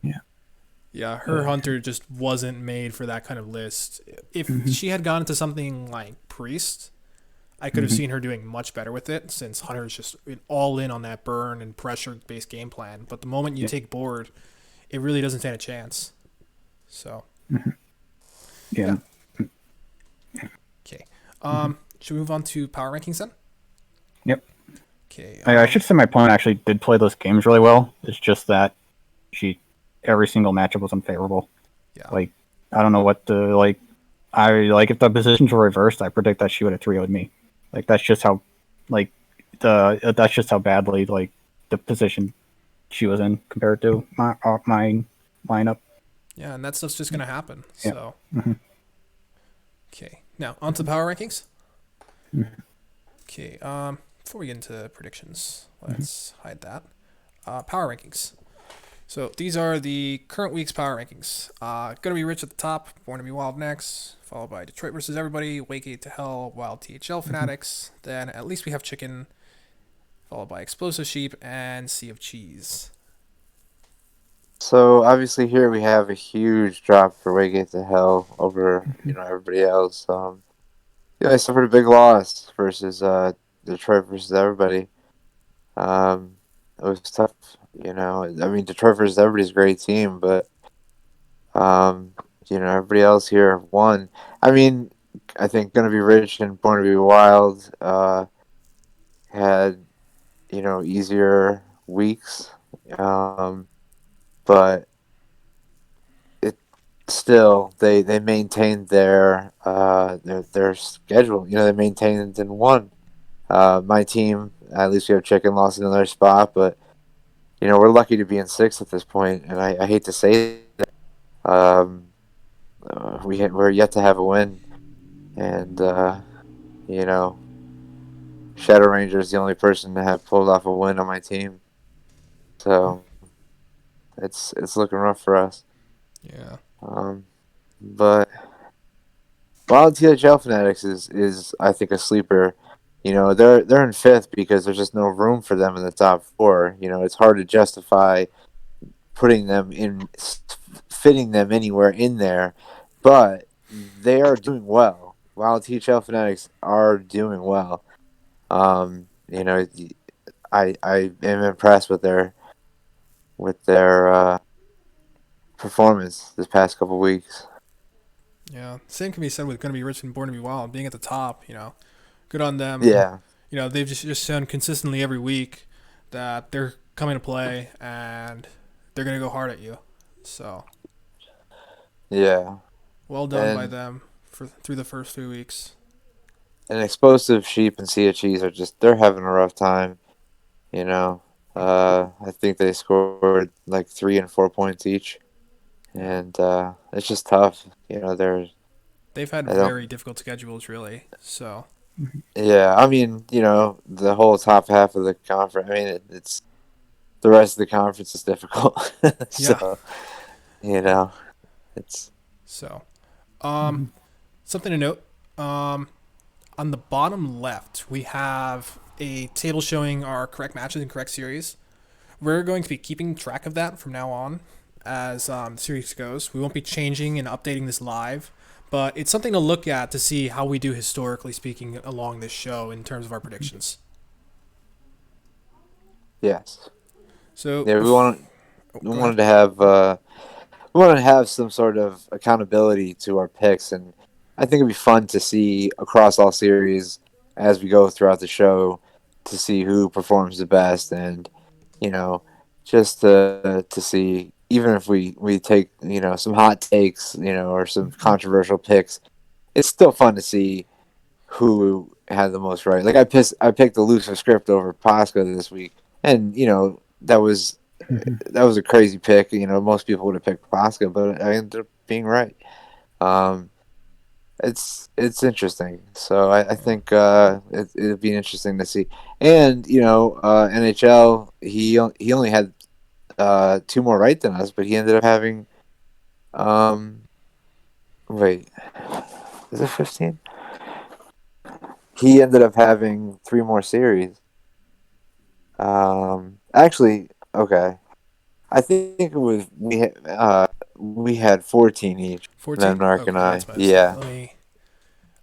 Yeah. Yeah, her Hunter just wasn't made for that kind of list. If she had gone into something like Priest, I could have seen her doing much better with it, since Hunter is just all in on that burn and pressure-based game plan. But the moment you take board, it really doesn't stand a chance. So. Yeah. Okay. Should we move on to power rankings then? Yep. Okay. I should say my opponent actually did play those games really well. It's just that every single matchup was unfavorable. Yeah. I don't know what to if the positions were reversed, I predict that she would have 3-0'd me. That's just how that's just how badly the position she was in compared to my lineup. Yeah, and that stuff's just gonna happen. Yeah. So. Okay. Now on to the power rankings. Okay. Before we get into predictions, let's hide that. Power rankings. So these are the current week's power rankings. Gonna Be Rich at the top, Born to Be Wild next, followed by Detroit versus Everybody, Wakegate to Hell, Wild THL Fanatics, then At Least We Have Chicken, followed by Explosive Sheep, and Sea of Cheese. So obviously here we have a huge drop for Wake to Hell over everybody else. I suffered a big loss versus Detroit versus Everybody. It was tough, I mean, Detroit versus Everybody's a great team, but everybody else here won. I mean, I think Gonna Be Rich and Born to Be Wild had easier weeks, but it still they maintained their schedule. They maintained and won. My team, At Least We Have Chicken, lost another spot, but we're lucky to be in 6th at this point, and I hate to say that. We're yet to have a win, and Shadow Ranger is the only person to have pulled off a win on my team. So it's looking rough for us. Yeah. But Wild THL Fanatics is I think a sleeper. They're in fifth because there's just no room for them in the top four. It's hard to justify putting them in, fitting them anywhere in there, but they are doing well. Wild THL Fanatics are doing well. I am impressed with their performance this past couple weeks. Yeah. Same can be said with Gonna Be Rich and Born to Be Wild being at the top. Good on them. Yeah, They've just shown consistently every week that they're coming to play and they're gonna go hard at you. So yeah, well done by and them for through the first 3 weeks. and Explosive Sheep and Sea of Cheese are they're having a rough time. You know, I think they scored like 3 and 4 points each, Yeah. and it's just tough. They've had I don't. very difficult schedules, really. So Yeah, I mean, the whole top half of the conference. I mean, it's the rest of the conference is difficult. yeah. So you know, it's So something to note. On the bottom left, we have a table showing our correct matches and correct series. We're going to be keeping track of that from now on as the series goes. We won't be changing and updating this live, but it's something to look at to see how we do historically speaking along this show in terms of our predictions. yes. So, Yeah, we go ahead. wanted to have we wanted to have some sort of accountability to our picks, and I think it'd be fun to see across all series as we go throughout the show to see who performs the best, and you know, just to see even if we take some hot takes, or some controversial picks, it's still fun to see who had the most right. Like I picked the Lucifer script over Pasca this week, and that was a crazy pick. Most people would have picked Pasca, but I ended up being right. Um, it's interesting. So I Yeah. think it'd be interesting to see. And NHL, he only had two more right than us, but he ended up having um wait, is it 15? He ended up having three more series. Actually, okay. I think it was we had 14 each. 14? Memnarch and Okay, I, that's my mistake. yeah, Let me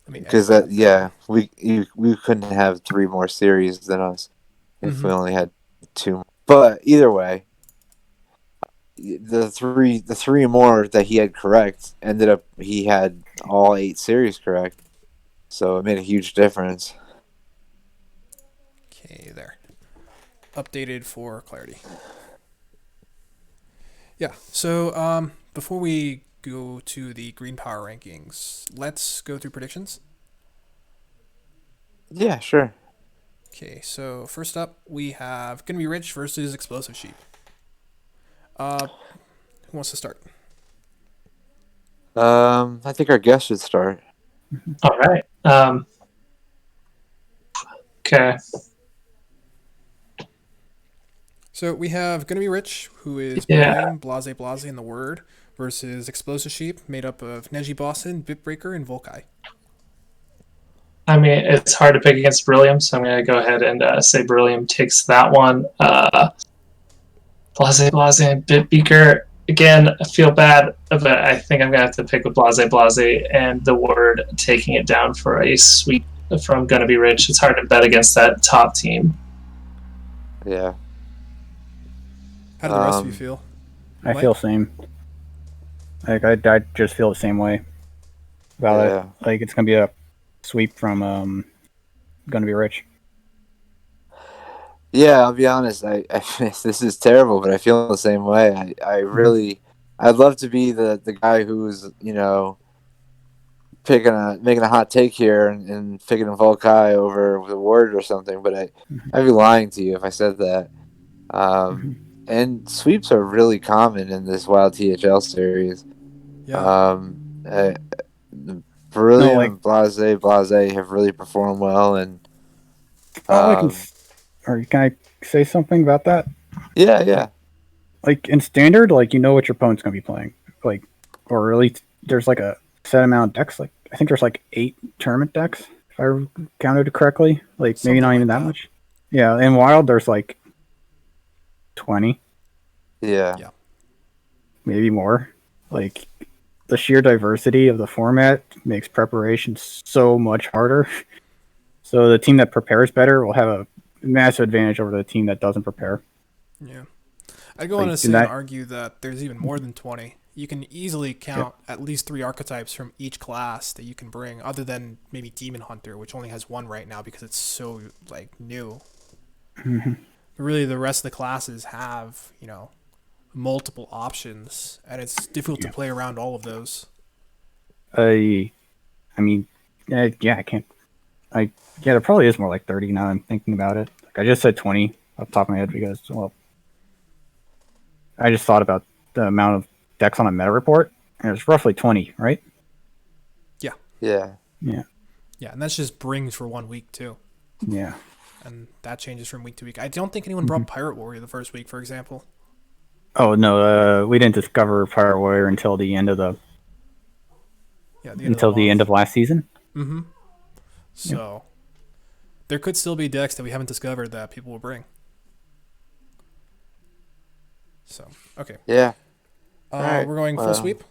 edit because that then. we couldn't have three more series than us if Mm-hmm. we only had two. But either way, the three more that he had correct ended up he had all 8 series correct, so it made a huge difference. Okay, there. Updated for clarity. Yeah. So before we go to the Green Power rankings, let's go through predictions. Yeah, sure. Okay. So first up, we have Gonna Be Rich versus Explosive Sheep. Who wants to start? I think our guest should start. All right. Okay. So we have Gonna Be Rich, who is Yeah. Beryllium, Blase Blase, and the Word, versus Explosive Sheep, made up of Neji Boston, Bitbreaker, and Volkai. I mean, it's hard to pick against Beryllium, so I'm going to go ahead and say Beryllium takes that one. Blase Blase and Bitbeaker. Again, I feel bad, but I think I'm going to have to pick with Blase Blase and the Word taking it down for a sweep from Gonna Be Rich. It's hard to bet against that top team. Yeah. How do the rest of you Um, feel? I Mike? feel same. Like I just feel the same way about it. yeah. Like it's gonna be a sweep from Gonna Be Rich. Yeah, I'll be honest. This is terrible, but I feel the same way. I'd love to be the guy who's making a hot take here and picking a Volkai over the Word or something. But I'd be lying to you if I said that. And sweeps are really common in this Wild THL series. Yeah. Um, No, Beryllium like and Blase have really performed well, and all I can. um, Or can I say something about that? yeah, yeah, like in standard, like you know what your opponent's gonna be playing, like, or at least there's like a set amount of decks. Like I think there's like 8 tournament decks if I counted it correctly. Like maybe Something not like even that that. much. Yeah, in Wild there's like 20, Yeah. Yeah. maybe more. Like the sheer diversity of the format makes preparation so much harder. So the team that prepares better will have a massive advantage over the team that doesn't prepare. Yeah. I'd go on Like to in say and that, argue that there's even more than 20. You can easily count at least 3 archetypes from each class that you can bring, other than maybe Demon Hunter, which only has 1 right now because it's so like new. Mhm. But really, the rest of the classes have multiple options, and it's difficult to Yeah. play around all of those. I mean, yeah, I can't. Yeah, there probably is more like 30 now. I'm thinking about it. Like I just said 20 off the top of my head because, well, I just thought about the amount of decks on a meta report, and it's roughly 20, right? Yeah. Yeah. Yeah, Yeah, and that's just brings for 1 week too. yeah. And that changes from week to week. I don't think anyone Mm-hmm. brought Pirate Warrior the first week, for example. Oh no, we didn't discover Pirate Warrior until the end of Yeah, the end of the month. last season. Mm-hmm. So there could still be decks that we haven't discovered that people will bring. So okay, Yeah. Alright, we're going full well. sweep.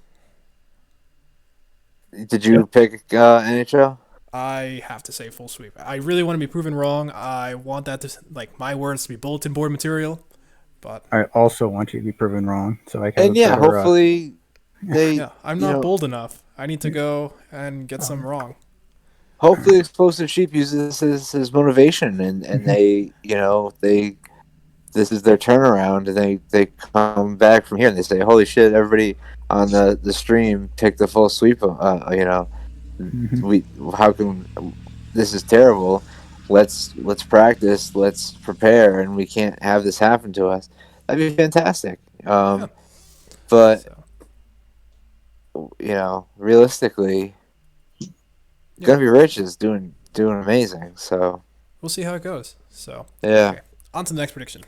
Did you pick NHL? I have to say full sweep. I really want to be proven wrong. I want that to my words to be bulletin board material. But I also want you to be proven wrong, so I can have And a yeah, better. hopefully they yeah, I'm you not know bold enough. I need to go and get some wrong. hopefully Explosive Sheep uses this as motivation and they this is their turnaround and they come back from here and they say, holy shit, everybody on the stream picked the full sweep. Mhm. We how can this is terrible. Let's practice. Let's prepare, and we can't have this happen to us. That'd be fantastic. Yeah. But So realistically, yeah, Gonna Be Rich is doing amazing. So we'll see how it goes. So yeah, okay, on to the next prediction.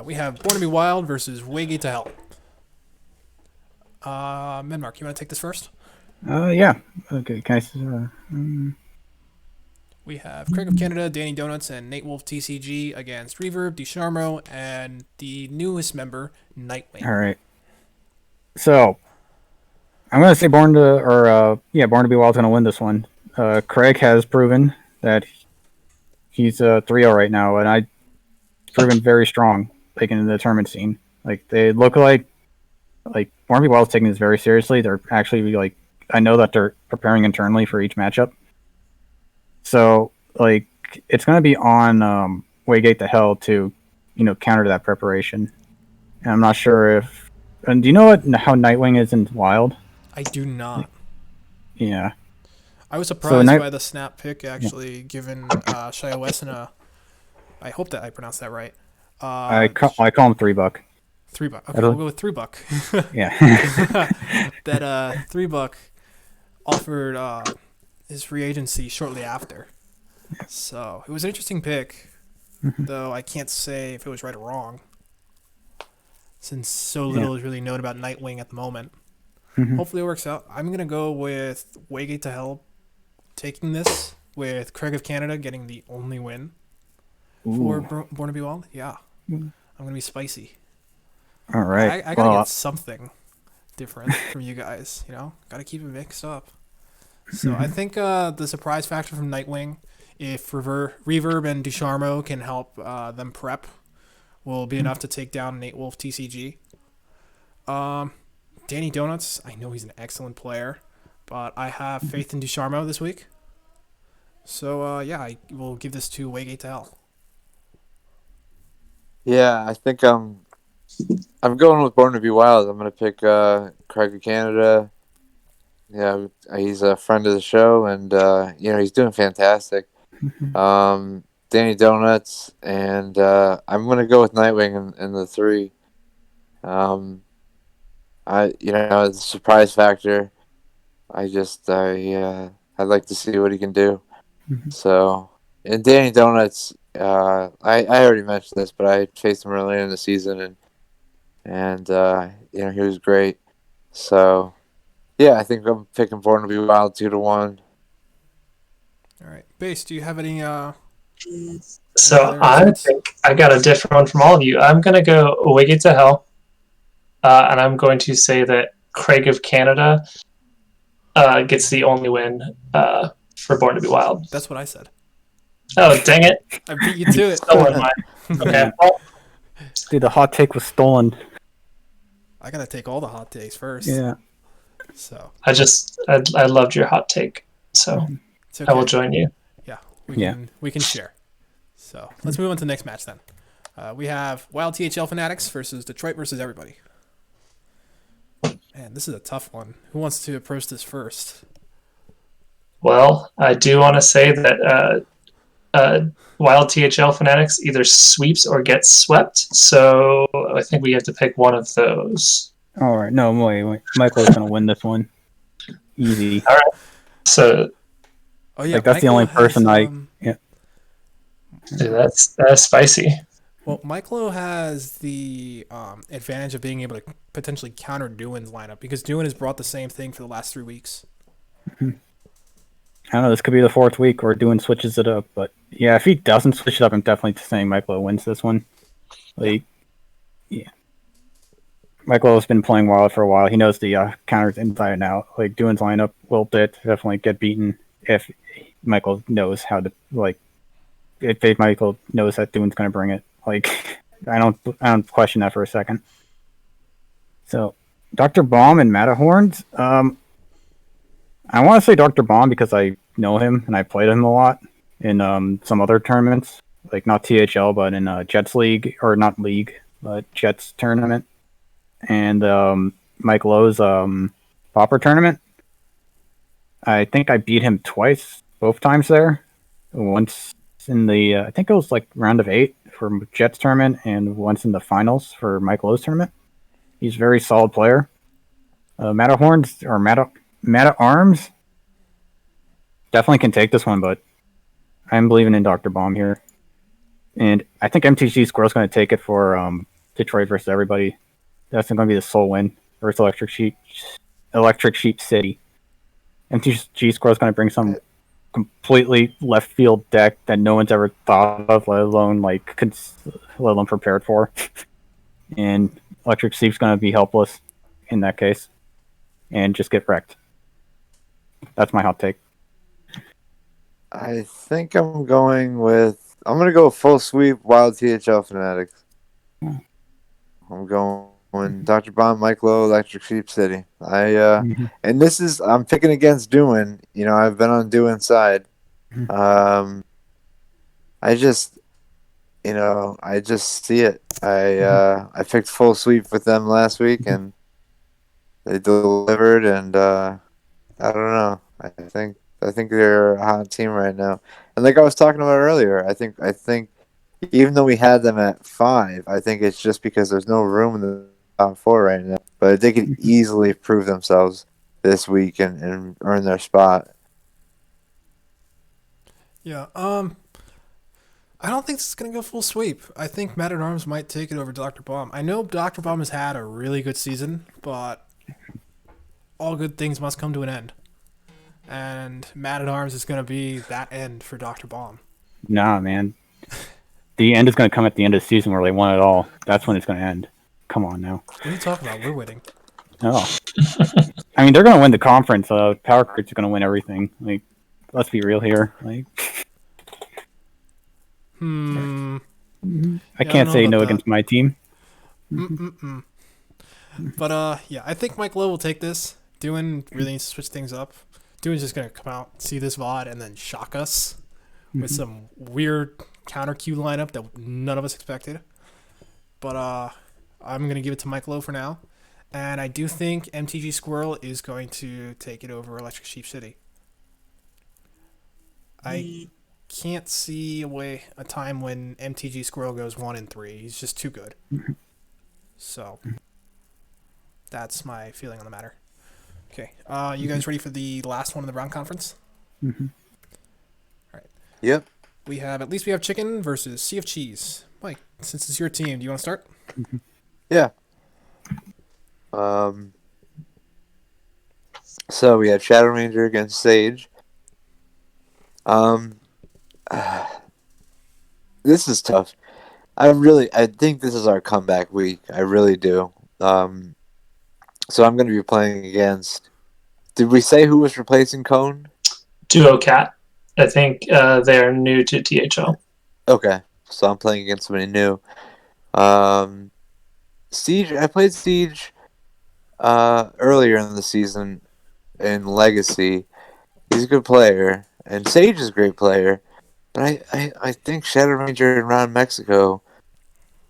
We have Born to Be Wild versus Waygate to Hell. Memnarch, you want to take this first? Yeah. Okay. Can We have Craig of Canada, Danny Donuts, and Nate Wolf TCG against Reverb, DeCharmo, and the newest member, Nightwing. All right. So I'm gonna say Born to Be Wild's gonna win this one. Craig has proven that he's 3-0 right now, and I proven very strong, like in the tournament scene. Like they look like Born to Be Wild's taking this very seriously. They're actually like I know that they're preparing internally for each matchup. So like it's gonna be on Waygate to Hell to counter that preparation. And I'm not sure if. And do you know how Nightwing is in Wild? I do not. Yeah. I was So surprised by the snap pick, actually, given Shia Wessena. I hope that I pronounced that right. I call him $3. $3. Okay, we'll go with $3. Yeah. That $3 offered his free agency shortly after. So it was an interesting pick, though I can't say if it was right or wrong, since so little is really known about Nightwing at the moment. Hopefully it works out. I'm going to go with Waygate to Hell taking this, with Craig of Canada getting the only win for Born to Be Wild. Yeah. I'm going to be spicy. All right. I got to get something different from you guys, Got to keep it mixed up. So I think the surprise factor from Nightwing, if Reverb and DeCharmo can help them prep, will be enough to take down Nate Wolf TCG. Danny Donuts, I know he's an excellent player, but I have faith in DeCharmo this week. So, I will give this to Waygate to Hell. yeah. I think I'm going with Born to Be Wild. I'm gonna pick Craig of Canada. Yeah, he's a friend of the show, and he's doing fantastic. Danny Donuts, and I'm gonna go with Nightwing in the 3. The surprise factor. I'd like to see what he can do. So, and Danny Donuts, I already mentioned this, but I faced him earlier in the season, and and he was great. So yeah, I think I'm picking Born to Be Wild 2-1. All right, Base. Do you have any So player I insights? think I got a different one from all of you. I'm gonna go Wicked to Hell, and I'm going to say that Craig of Canada gets the only win for Born to Be Wild. That's what I said. Oh, dang it! I beat you to it. Stolen mine. Okay. Well, Dude, the hot take was stolen. I gotta take all the hot takes first. Yeah. So I loved your hot take, so it's okay. I will join you. Yeah, Yeah. we can share. So let's move on to the next match then. We have Wild THL Fanatics versus Detroit versus everybody. Man, this is a tough one. Who wants to approach this first? Well, I do want to say that Wild THL Fanatics either sweeps or gets swept, so I think we have to pick one of those. All right. No, wait. Michael's gonna win this one. Easy. All right. So Oh yeah, Like, that's the only person yeah. dude, that's spicy. Well, Michael has the advantage of being able to potentially counter Duin's lineup because Duin has brought the same thing for the last 3 weeks. I don't know. This could be the 4th week where Doohan switches it up, but yeah, if he doesn't switch it up, I'm definitely saying Michael wins this one. Like, yeah, Michael has been playing Wild for a while. He knows the counters inside and out. Like, Doohan's lineup will definitely get beaten if Michael knows how to if Michael knows that Doohan's going to bring it. Like, I don't question that for a second. So, Dr. Baum and Matterhorns. I want to say Dr. Baum because I know him and I played him a lot in some other tournaments, like not THL, but in Jets League, or not League, but Jets tournament, and Mike Lowe's Popper tournament. I think I beat him twice, both times there. Once in the, I think it was like round of 8 for Jets tournament, and once in the finals for Mike Lowe's tournament. He's a very solid player. Matterhorns or Mata Arms definitely can take this one, but I'm believing in Dr. Baum here. And I think MTG Squirrel's going to take it for Detroit versus everybody. That's going to be the sole win versus Electric Sheep City. MTG Squirrel's going to bring some completely left field deck that no one's ever thought of, let alone prepared for. And Electric Sheep's going to be helpless in that case and just get wrecked. That's my hot take. I think I'm going to go full sweep Wild THL Fanatics. I'm going Dr. Baum, Mike Lowe, Electric Sheep City. And I'm picking against Doohan. I've been on Doohan's side. I just see it. I picked full sweep with them last week and they delivered, and I don't know. I think they're a hot team right now. And like I was talking about earlier, I think even though we had them at 5, I think it's just because there's no room in the top 4 right now. But they could easily prove themselves this week and earn their spot. Yeah, I don't think this is going to go full sweep. I think Matt at Arms might take it over Dr. Baum. I know Dr. Baum has had a really good season, but all good things must come to an end. And Matt at Arms is going to be that end for Dr. Baum. Nah, man. The end is going to come at the end of the season where they won it all. That's when it's going to end. Come on now. What are you talking about? We're winning. Oh. I mean, they're going to win the conference. Power Creeps are going to win everything. Like, let's be real here. Like, I can't say no against my team. But yeah, I think Mike Lowe will take this. Doohan really needs to switch things up. Doohan's just gonna come out, see this VOD, and then shock us with some weird counter Q lineup that none of us expected. But I'm gonna give it to Mike Lowe for now, and I do think MTG Squirrel is going to take it over Electric Sheep City. I can't see a time when MTG Squirrel goes 1-3. He's just too good. So that's my feeling on the matter. Okay, you guys ready for the last one in the round conference? All right. Yep. We have Chicken versus Sea of Cheese. Mike, since it's your team, do you want to start? Yeah. Um, so we have Shadow Ranger against Sage. Um, this is tough. I think this is our comeback week. I really do. So I'm going to be playing against. Did we say who was replacing Cone? Duo Cat. I think they're new to THL. Okay, so I'm playing against somebody new. Siege. I played Siege earlier in the season in Legacy. He's a good player, and Sage is a great player. But I think Shadow Ranger and Ron Mexico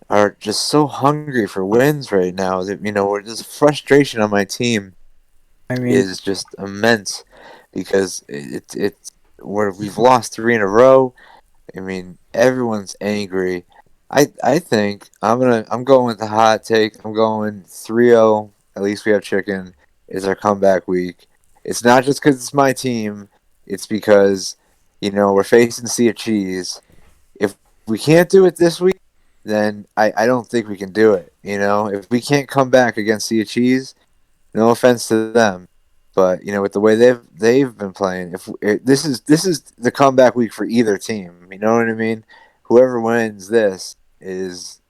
are just so hungry for wins right now that this frustration on my team I mean, is just immense because we've lost 3 in a row. I mean, everyone's angry. I think I'm going with the hot take. I'm going 3-0. At least we have chicken. Is our comeback week. It's not just because it's my team. It's because we're facing Sea of Cheese. If we can't do it this week, then I don't think we can do it. If we can't come back against Sea of Cheese, no offense to them, but with the way they've been playing, this is the comeback week for either team. You know what I mean? Whoever wins this is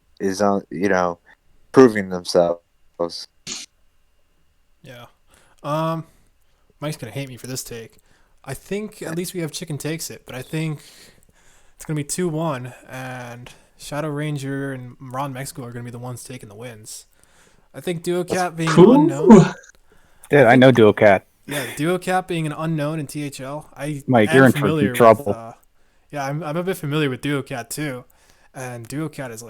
on proving themselves. Yeah. Mike's gonna hate me for this take. I think at least we have chicken takes it, but I think it's gonna be 2-1, and Shadow Ranger and Ron Mexico are gonna be the ones taking the wins. I think Duo Cat being an unknown. dude, I know Duo Cat. Yeah, Duo Cat being an unknown in THL. I Mike, am you're in familiar trouble. with. Yeah, I'm a bit familiar with Duo Cat too, and Duo Cat is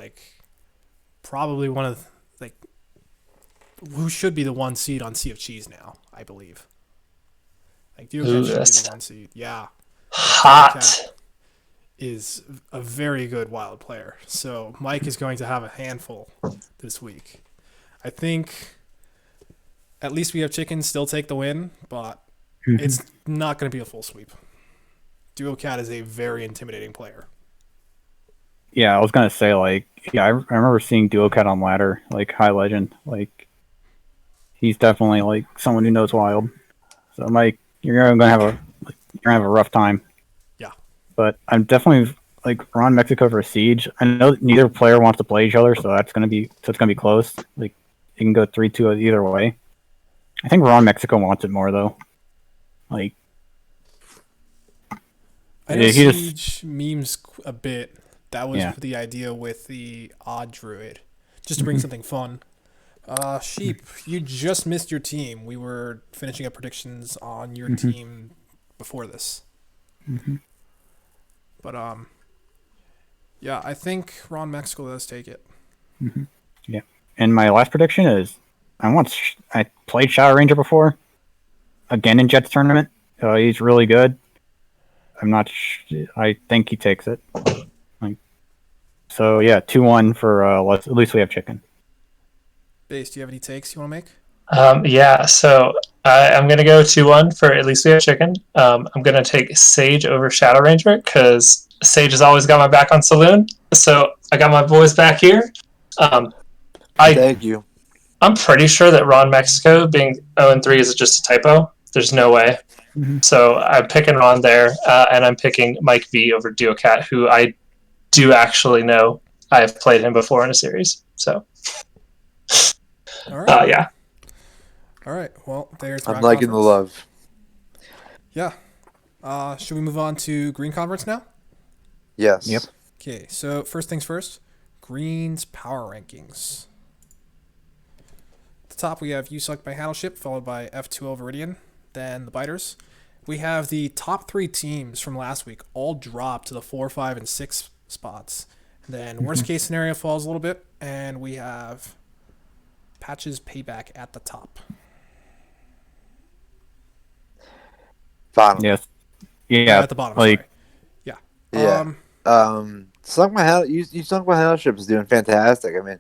probably one of who should be the 1 seed on Sea of Cheese now. I believe. Duo Cat should be the 1 seed. Yeah. Hot. Is a very good wild player. So Mike is going to have a handful this week. I think at least we have chicken still take the win, but it's not going to be a full sweep. Duo Cat is a very intimidating player. Yeah, I was gonna say I remember seeing Duo Cat on ladder, High Legend. He's definitely someone who knows wild. So Mike, you're gonna have a rough time. Yeah. But I'm definitely Ron Mexico versus Siege. I know neither player wants to play each other, so it's gonna be close. It can go 3-2 either way. I think Ron Mexico wants it more though. I know Siege memes a bit. That was the idea with the odd druid, just to bring something fun. Sheep, you just missed your team. We were finishing up predictions on your team before this. But yeah, I think Ron Mexico does take it. Yeah, and my last prediction is I played Shadow Ranger before, again in Jets tournament. He's really good. I think he takes it. So yeah, 2-1 for at least we have chicken. Base, do you have any takes you want to make? Yeah, so I'm going to go 2-1 for at least we have chicken. I'm going to take Sage over Shadow Ranger because Sage has always got my back on Saloon. So I got my boys back here. Thank you. I'm pretty sure that Ron Mexico being 0-3 is just a typo. There's no way. So I'm picking Ron there, and I'm picking Mike V over Duo Cat, who I do actually know. I have played him before in a series. So, all right. Yeah. All right. Well, there's. I'm liking the love. Yeah. Should we move on to Green Conference now? Yes. Yep. Okay. So first things first, Green's power rankings. At the top we have You Suck by Battleship, followed by F2L Viridian, then the Biters. We have the top 3 teams from last week all drop to the 4, 5, and 6 spots. And then worst case scenario falls a little bit, and we have Patch's Payback at the top. Bottom. Yes. Yeah. At the bottom. Sorry. Yeah. Yeah. Sunk My Hell. You Sunk My Battleship is doing fantastic. I mean,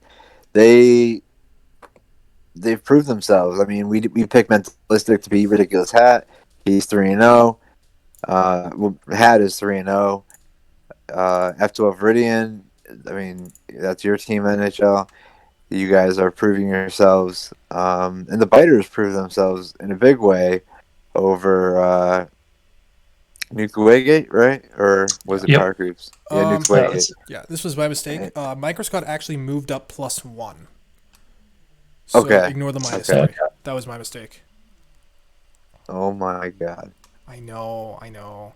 they've proved themselves. I mean, we picked Mentalistic to be Ridiculous Hat. He's 3-0. Hat is 3-0. F12 Viridian. I mean, that's your team, NHL. You guys are proving yourselves, and the Biters prove themselves in a big way over Nukuwegate, right? Or was it Yep. Power Creeps? Yeah, Um, Nukuwegate. yeah, this was my mistake. Eh, Microsquad actually moved up +1. So Okay. ignore the Okay. -3. That was my mistake. Oh my god. I know.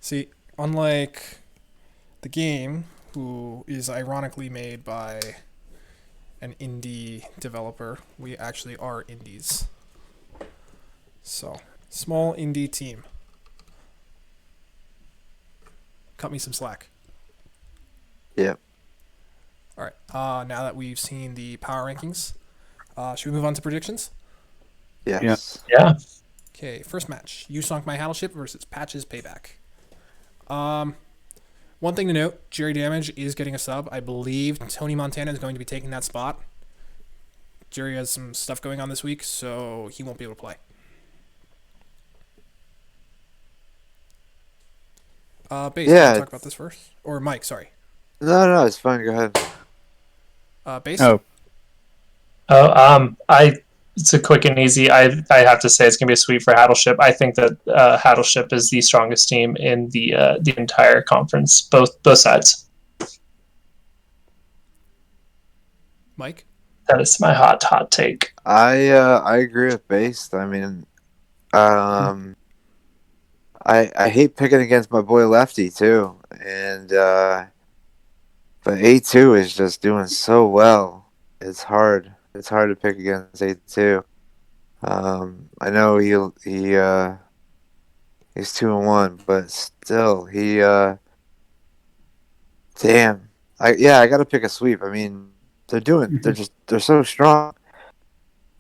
See, unlike the game, who is ironically made by an indie developer, we actually are indies. So, small indie team. Cut me some slack. Yep. All right. Now that we've seen the power rankings, should we move on to predictions? Yes. Yeah. Okay. First match: You Sunk My Battleship versus Patch's Payback. One thing to note: Jerry Damage is getting a sub. I believe Tony Montana is going to be taking that spot. Jerry has some stuff going on this week, so he won't be able to play. Base, Yeah, you want to talk it's- about this first? Or Mike, sorry. No, it's fine. Go ahead. Base? Oh, It's a quick and easy. I have to say it's gonna be a sweep for Hattleship. I think that Hattleship is the strongest team in the entire conference, both sides. Mike? That is my hot take. I agree with Based. I mean, I hate picking against my boy Lefty too, and but A2 is just doing so well. It's hard. It's hard to pick against A2. I know he's 2-1, but still damn. I got to pick a sweep. I mean, they're so strong.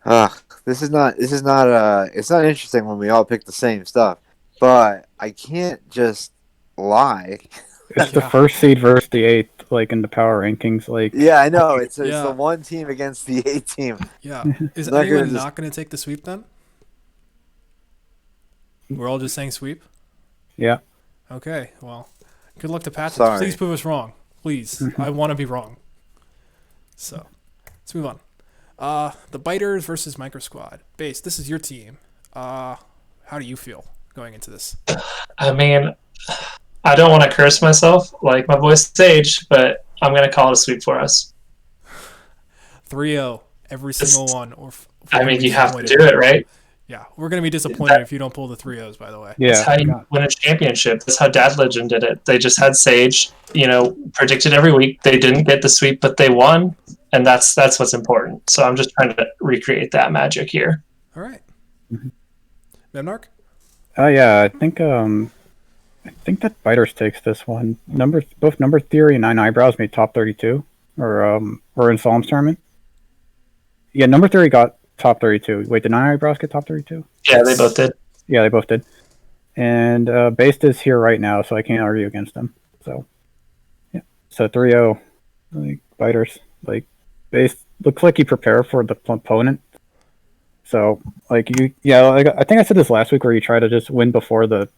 Ugh, it's not interesting when we all pick the same stuff, but I can't just lie. it's the Yeah. first seed versus the eighth, like in the power rankings. Like, Yeah, I know. It's Yeah. the one team against the A team. Yeah. Is I'm not gonna anyone just- not going to take the sweep then? We're all just saying sweep? yeah, Okay, well, good luck to Patches. Sorry. Please prove us wrong. Please. I want to be wrong. So, let's move on. The Biters versus Micro Squad. Base, this is your team. How do you feel going into this? I mean, I don't want to curse myself like my boy Sage, but I'm gonna call it a sweep for us. 3-0, every single one. Or I mean, you have to do it, right? Yeah, we're going to be disappointed if you don't pull the 3-0s, by the way. yeah. That's how you God. win a championship. That's how Dad Legend did it. They just had Sage, predicted every week. They didn't get the sweep, but they won, and that's what's important. So I'm just trying to recreate that magic here. All right. Mhm. Memnarch? Yeah. I think that Biters takes this one. Both Number Theory and Nine Eyebrows made top 32, or in Psalms tournament. Yeah, Number Theory got top 32. Wait, did Nine Eyebrows get top 32? Yeah, they both did. Yeah, they both did. And Based is here right now, so I can't argue against them. So, yeah. So 3-0, like, Biters. Like, Based looks like you prepare for the opponent. So, like, I think I said this last week where you try to just win before the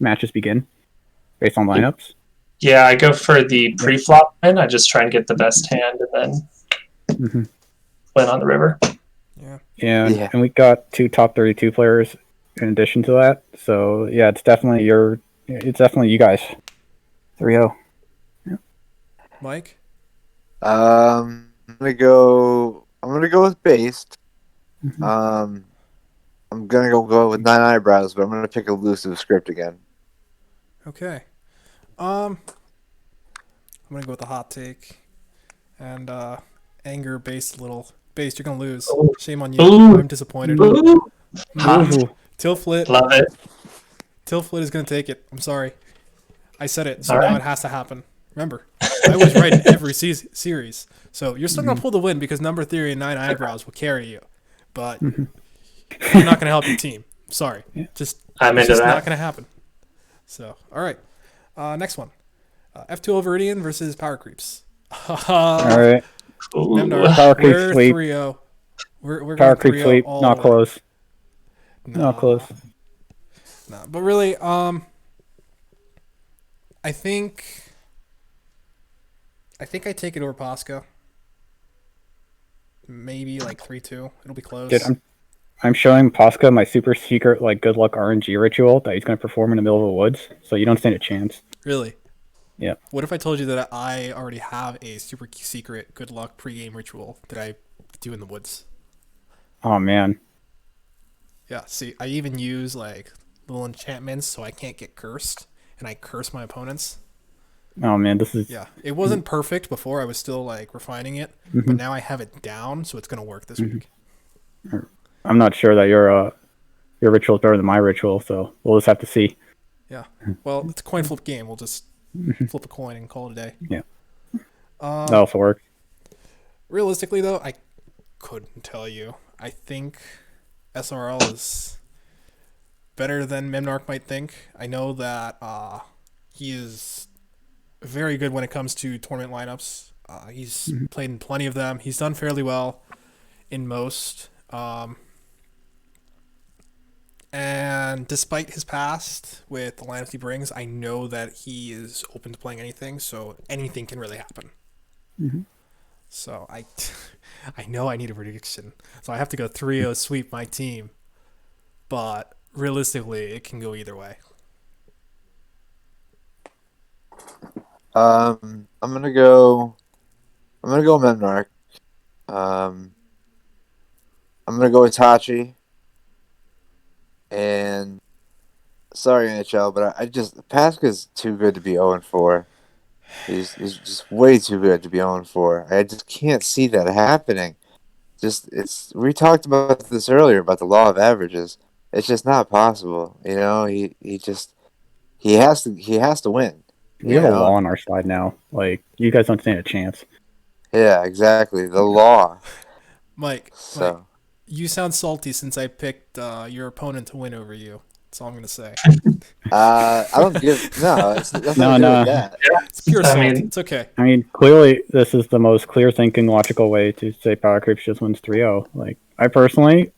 matches begin based on lineups. Yeah, I go for the pre-flop win. I just try and get the best hand and then Mm-hmm. win on the river. Yeah. Yeah. And we got 2 top 32 players in addition to that. So, yeah, it's definitely you guys. 3-0. Mike? I'm gonna go with Based. Mhm. I'm gonna go with Nine Eyebrows, but I'm gonna pick Elusive Script again. Okay. I'm going to go with the hot take. And anger-based little... Base, you're going to lose. Ooh. Shame on you. Ooh. I'm disappointed. Ooh, hot. Ooh. Tilflit Love it. is going to take it. I'm sorry. I said it, so All now right. it has to happen. Remember, I was right in every series. So you're still going to pull the win because Number Theory and Nine Eyebrows will carry you. But you're not going to help your team. Sorry. Just I'm it's into just that. not going to happen. So, all right. Next one. F2 Viridian versus Power Creeps. All right. Ooh. Memnarch, Power Creep we're sweep. 3-0. We're Power going Creep 3-0 sweep. all Not the way. close. Nah. Not close. Nah, but really, I think I think I take it over Posca. Maybe like 3-2. It'll be close. Dude, I'm showing Posca my super secret like good luck RNG ritual that he's gonna perform in the middle of the woods, so you don't stand a chance. Really? Yeah. What if I told you that I already have a super secret good luck pregame ritual that I do in the woods? Oh man. Yeah, see, I even use like little enchantments so I can't get cursed, and I curse my opponents. Oh man, this is. Yeah, it wasn't perfect before. I was still like refining it, but now I have it down, so it's gonna work this week. I'm not sure that your ritual is better than my ritual, so we'll just have to see. Yeah, well, it's a coin flip game. We'll just flip a coin and call it a day. Yeah. That also works. Realistically, though, I couldn't tell you. I think SRL is better than Memnarch might think. I know that he is very good when it comes to tournament lineups. He's played in plenty of them. He's done fairly well in most. And despite his past with the lineups he brings, I know that he is open to playing anything, so anything can really happen. So I know I need a prediction. So I have to go 3-0 sweep my team. But realistically, it can go either way. I'm gonna go Memnarch. I'm gonna go Itachi. And sorry, NHL, but I just Pasca's too good to be 0-4. He's just way too good to be 0-4. I just can't see that happening. We talked about this earlier about the law of averages. It's just not possible. You know, he has to win. We have a law on our side now. Like, you guys don't stand a chance. Yeah, exactly. The law. Mike, you sound salty since I picked your opponent to win over you. That's all I'm gonna say. I don't give that's No, not no. that. It's pure salt. It's okay. I mean, clearly, this is the most clear-thinking, logical way to say Power Creeps just wins 3-0. Like, I personally,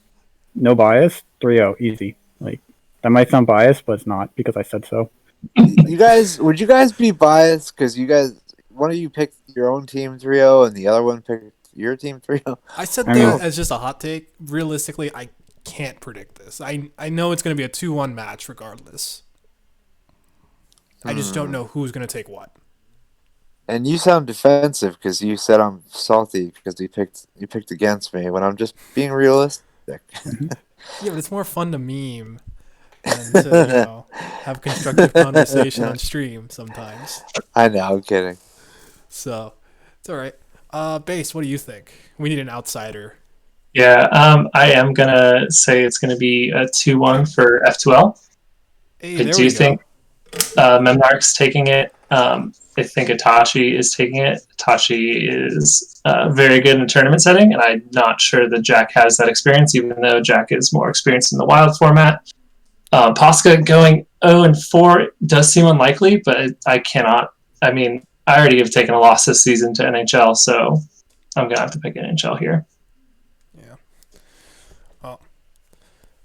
no bias, 3-0, easy. Like, that might sound biased, but it's not because I said so. Would you guys be biased because one of you picked your own team 3-0 and the other one picked your team 3-0? I said that as just a hot take. Realistically, I can't predict this. I know it's going to be a 2-1 match regardless. I just don't know who's going to take what. And you sound defensive because you said I'm salty because you picked against me when I'm just being realistic. Yeah, but it's more fun to meme than to have constructive conversation on stream sometimes. I know, I'm kidding. So it's all right. Base, what do you think? We need an outsider. Yeah, I am gonna say it's gonna be a 2-1 for F2L. Hey, I do think Memnarch's taking it. I think Itachi is taking it. Itachi is very good in a tournament setting, and I'm not sure that Jack has that experience, even though Jack is more experienced in the wild format. Posca going 0-4 does seem unlikely, but I cannot. I mean, I already have taken a loss this season to NHL, so I'm going to have to pick NHL here. Yeah. Well,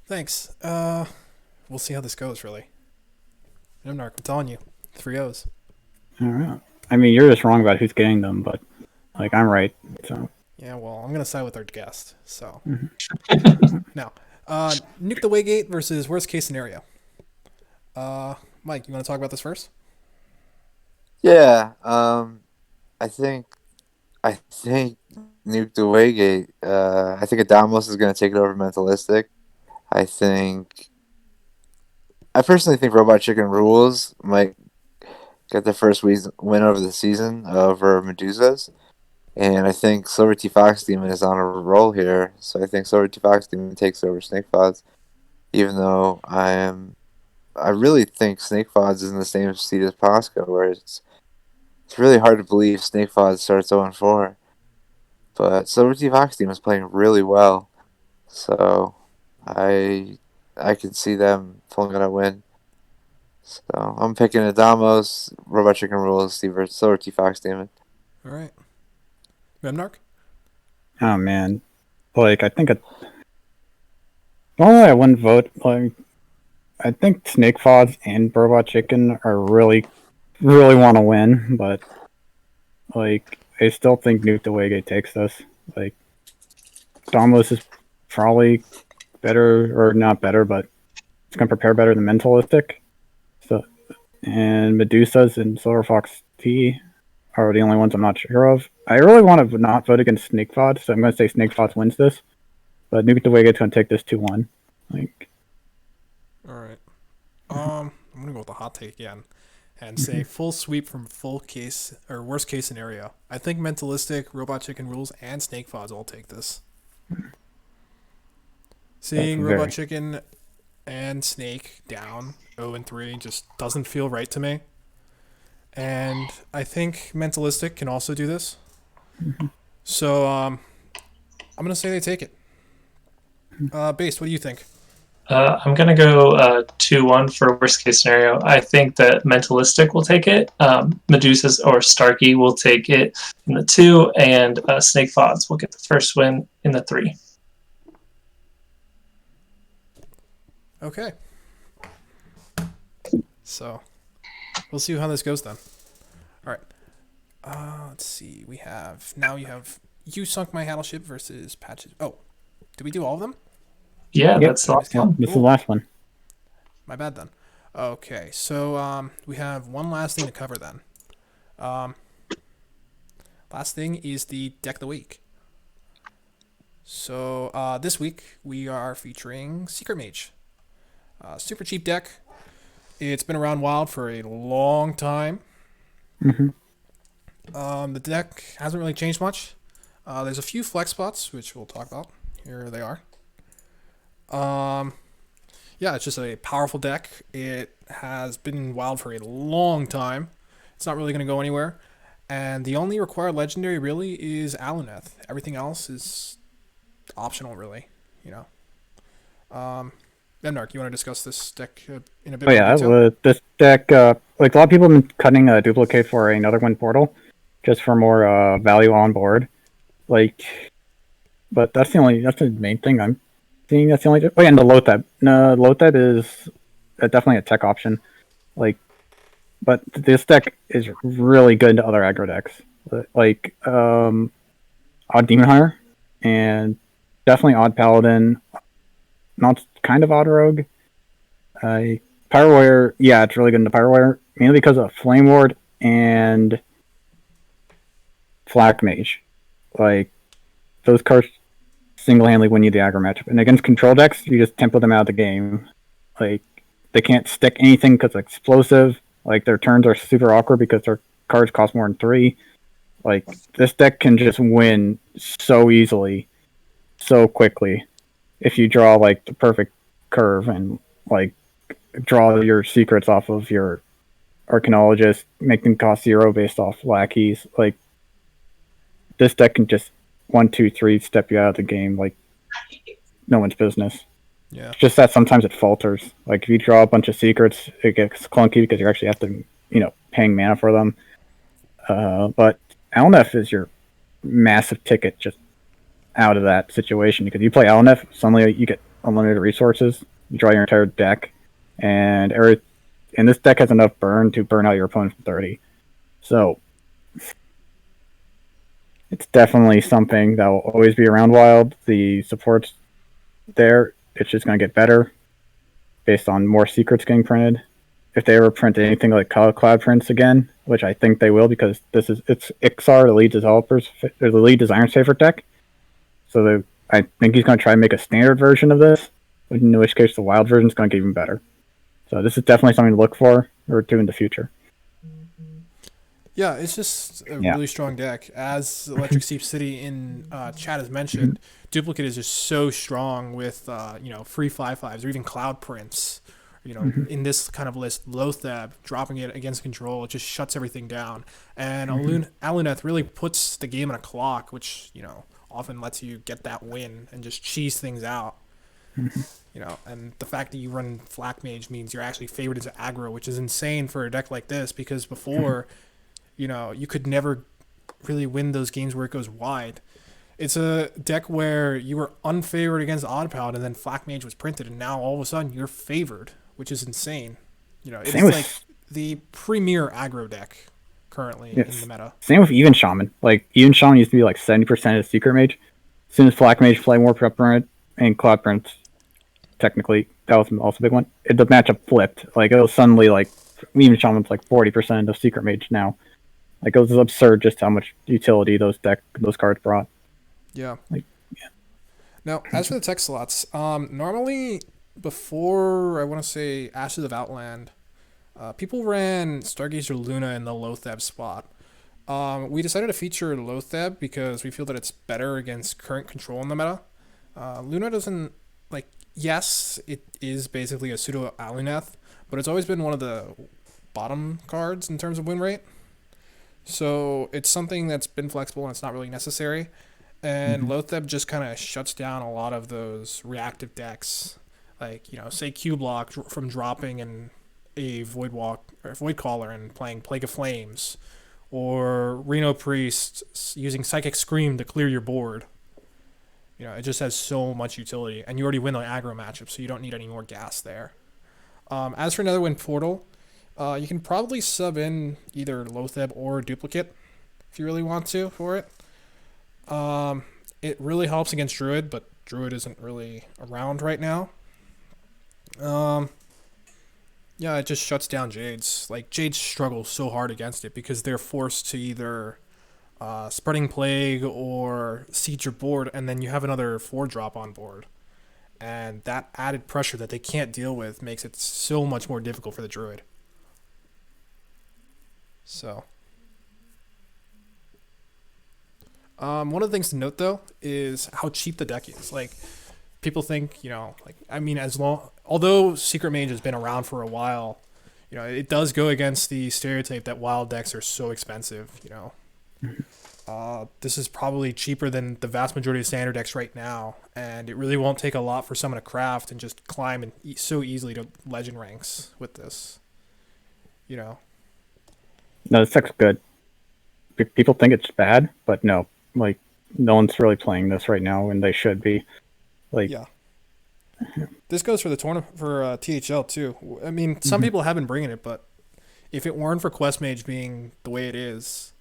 thanks. We'll see how this goes, really. Memnarch, I'm telling you. 3-0s. All right. I mean, you're just wrong about who's getting them, but like I'm right. So. Yeah, well, I'm gonna side with our guest. So now, Nuke the Waygate versus worst case scenario. Mike, you want to talk about this first? Yeah. I think Nuke the Waygate. I think Adamos is going to take it over Mentalistic. I personally think Robot Chicken Rules might get their first win over the season over Medusas. And I think Silver T Fox Demon is on a roll here. So I think Silver T Fox Demon takes over Snake Fods. Even though I really think Snake Fods is in the same seat as Posca, where it's really hard to believe Snake Fods starts 0-4. But Silver T Fox Demon is playing really well. So I can see them pulling out a win. So I'm picking Adamos, Robot Chicken Rules, Silver T Fox Demon. All right. Memnarch? Oh man, like I think normally I wouldn't vote. Like I think Snake Fods and Robot Chicken are really want to win, but Like, I still think Nuke the Wege takes this. Like, Dauntless is probably better, or not better, but it's going to prepare better than Mentalistic. So, and Medusas and Silver Fox T are the only ones I'm not sure of. I really want to not vote against Snake Fod, so I'm going to say Snake Fod wins this. But Nuke the Wege is going to take this 2-1. Like, All right. I'm gonna go with the hot take again, and say full sweep from full case or worst case scenario. I think Mentalistic, Robot Chicken Rules, and Snake Fods all take this. Seeing Robot Chicken and Snake down 0-3 just doesn't feel right to me. And I think Mentalistic can also do this. So I'm gonna say they take it. Based, what do you think? I'm going to go 2-1 for worst case scenario. I think that Mentalistic will take it. Medusas or Starkey will take it in the 2, and Snake Fods will get the first win in the 3. Okay. So we'll see how this goes then. All right. Let's see. You have You Sunk My Battleship versus Patches. Oh, did we do all of them? Yeah, Yep. that's the last one. this is the last one. My bad then. Okay, so we have one last thing to cover then. Last thing is the deck of the week. So this week we are featuring Secret Mage. Super cheap deck. It's been around Wild for a long time. The deck hasn't really changed much. There's a few flex spots, which we'll talk about. Here they are. Yeah, it's just a powerful deck. It has been Wild for a long time. It's not really going to go anywhere. And the only required legendary really is Aluneth. Everything else is optional, really. You know. Memnarch, you want to discuss this deck in a bit more detail? This deck, like a lot of people have been cutting a duplicate for another one portal, just for more value on board. Like, but that's the main thing I'm seeing. That's the only. Oh yeah, and the Lothab. No, Lothab is definitely a tech option. Like, but this deck is really good to other aggro decks, like Odd Demon Hunter, and definitely Odd Paladin. Not kind of Odd Rogue. Pyro Warrior, yeah, it's really good in the Pyro Warrior, mainly because of Flame Ward and Flak Mage. Like, those cards single-handedly win you the aggro matchup. And against control decks, you just tempo them out of the game. Like, they can't stick anything because it's explosive. Like, their turns are super awkward because their cards cost more than 3. Like, this deck can just win so easily, so quickly, if you draw, like, the perfect curve and, like, draw your secrets off of your Arcanologist, make them cost 0 based off lackeys. Like, this deck can just 1, 2, 3 step you out of the game like no one's business. Yeah. It's just that sometimes it falters. Like, if you draw a bunch of secrets, it gets clunky because you actually have to, paying mana for them. But Alnef is your massive ticket just out of that situation, because you play Alnef, suddenly you get unlimited resources, you draw your entire deck, and this deck has enough burn to burn out your opponent from 30. So it's definitely something that will always be around Wild. The support's there. It's just going to get better based on more secrets getting printed. If they ever print anything like Cloud Prints again, which I think they will, because it's Ixar, the lead designer's favorite deck. So I think he's going to try and make a standard version of this, in which case the Wild version is going to get even better. So this is definitely something to look for or do in the future. Yeah, it's just a really strong deck. As Electric Steep City in chat has mentioned, Duplicate is just so strong with free 5/5s or even Cloud Prints. In this kind of list, Lothab, dropping it against control, it just shuts everything down. And Aluneth really puts the game on a clock, which, often lets you get that win and just cheese things out. And the fact that you run Flak Mage means you're actually favored as aggro, which is insane for a deck like this, because before, you could never really win those games where it goes wide. It's a deck where you were unfavored against Odd Paladin, and then Flak Mage was printed, and now all of a sudden you're favored, which is insane. It's like the premier aggro deck currently in the Yes. meta. Same with even shaman. Like even shaman used to be like 70% of secret mage. As soon as black mage play more prep run and cloud prince, technically that was also a big one. The matchup flipped. Like it was suddenly like even shaman's like 40% of secret mage now. Like it was absurd just how much utility those cards brought. Yeah. Like Now, as for the tech slots, normally before I want to say Ashes of Outland, people ran Stargazer Luna in the Lotheb spot. We decided to feature Lotheb because we feel that it's better against current control in the meta. Luna doesn't like. Yes, it is basically a pseudo Aluneth, but it's always been one of the bottom cards in terms of win rate. So it's something that's been flexible and it's not really necessary. And Lotheb just kind of shuts down a lot of those reactive decks, like say Q block from dropping in a Void Walk or Void Caller and playing Plague of Flames, or Reno Priest using Psychic Scream to clear your board. It just has so much utility, and you already win the aggro matchup, so you don't need any more gas there. As for Netherwind Portal, you can probably sub in either Lotheb or Duplicate if you really want to for it. It really helps against Druid, but Druid isn't really around right now. Yeah, it just shuts down Jades. Like, Jades struggle so hard against it because they're forced to either Spreading Plague or Siege your board, and then you have another 4-drop on board. And that added pressure that they can't deal with makes it so much more difficult for the Druid. So... one of the things to note though is how cheap the deck is. Like, people think, although Secret Mage has been around for a while, it does go against the stereotype that wild decks are so expensive. This is probably cheaper than the vast majority of standard decks right now, and it really won't take a lot for someone to craft and just climb so easily to legend ranks with this. No, this deck's good. People think it's bad, but no. Like, no one's really playing this right now, and they should be. Like, yeah. This goes for the tournament for THL too. I mean, some people have been bringing it, but if it weren't for Quest Mage being the way it is,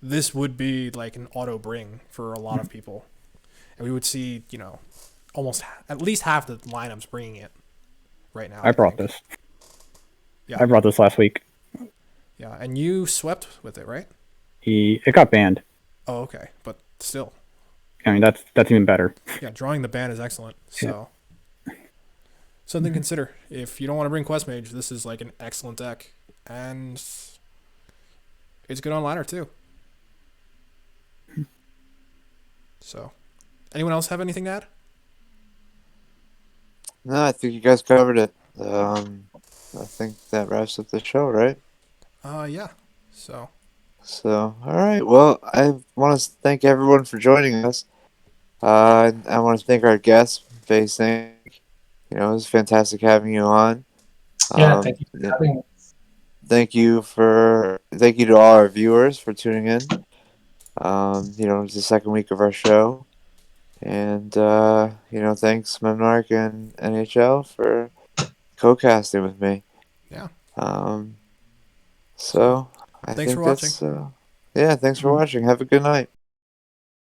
this would be like an auto bring for a lot of people, and we would see almost at least half the lineups bringing it right now. I brought this. Yeah, I brought this last week. Yeah, and you swept with it, right? It got banned. Oh, okay, but still. I mean, that's even better. Yeah, drawing the ban is excellent. So, something to consider. If you don't want to bring Quest Mage, this is like an excellent deck, and it's good on ladder too. So, anyone else have anything to add? No, I think you guys covered it. I think that wraps up the show, right? Yeah. So, all right. Well, I want to thank everyone for joining us. I want to thank our guest, basedinc. It was fantastic having you on. Yeah, thank you for having me. Thank you to all our viewers for tuning in. It's the second week of our show. And, thanks Memnarch and NHL for co-casting with me. Yeah. So I Thanks think for watching. thanks for watching. Have a good night.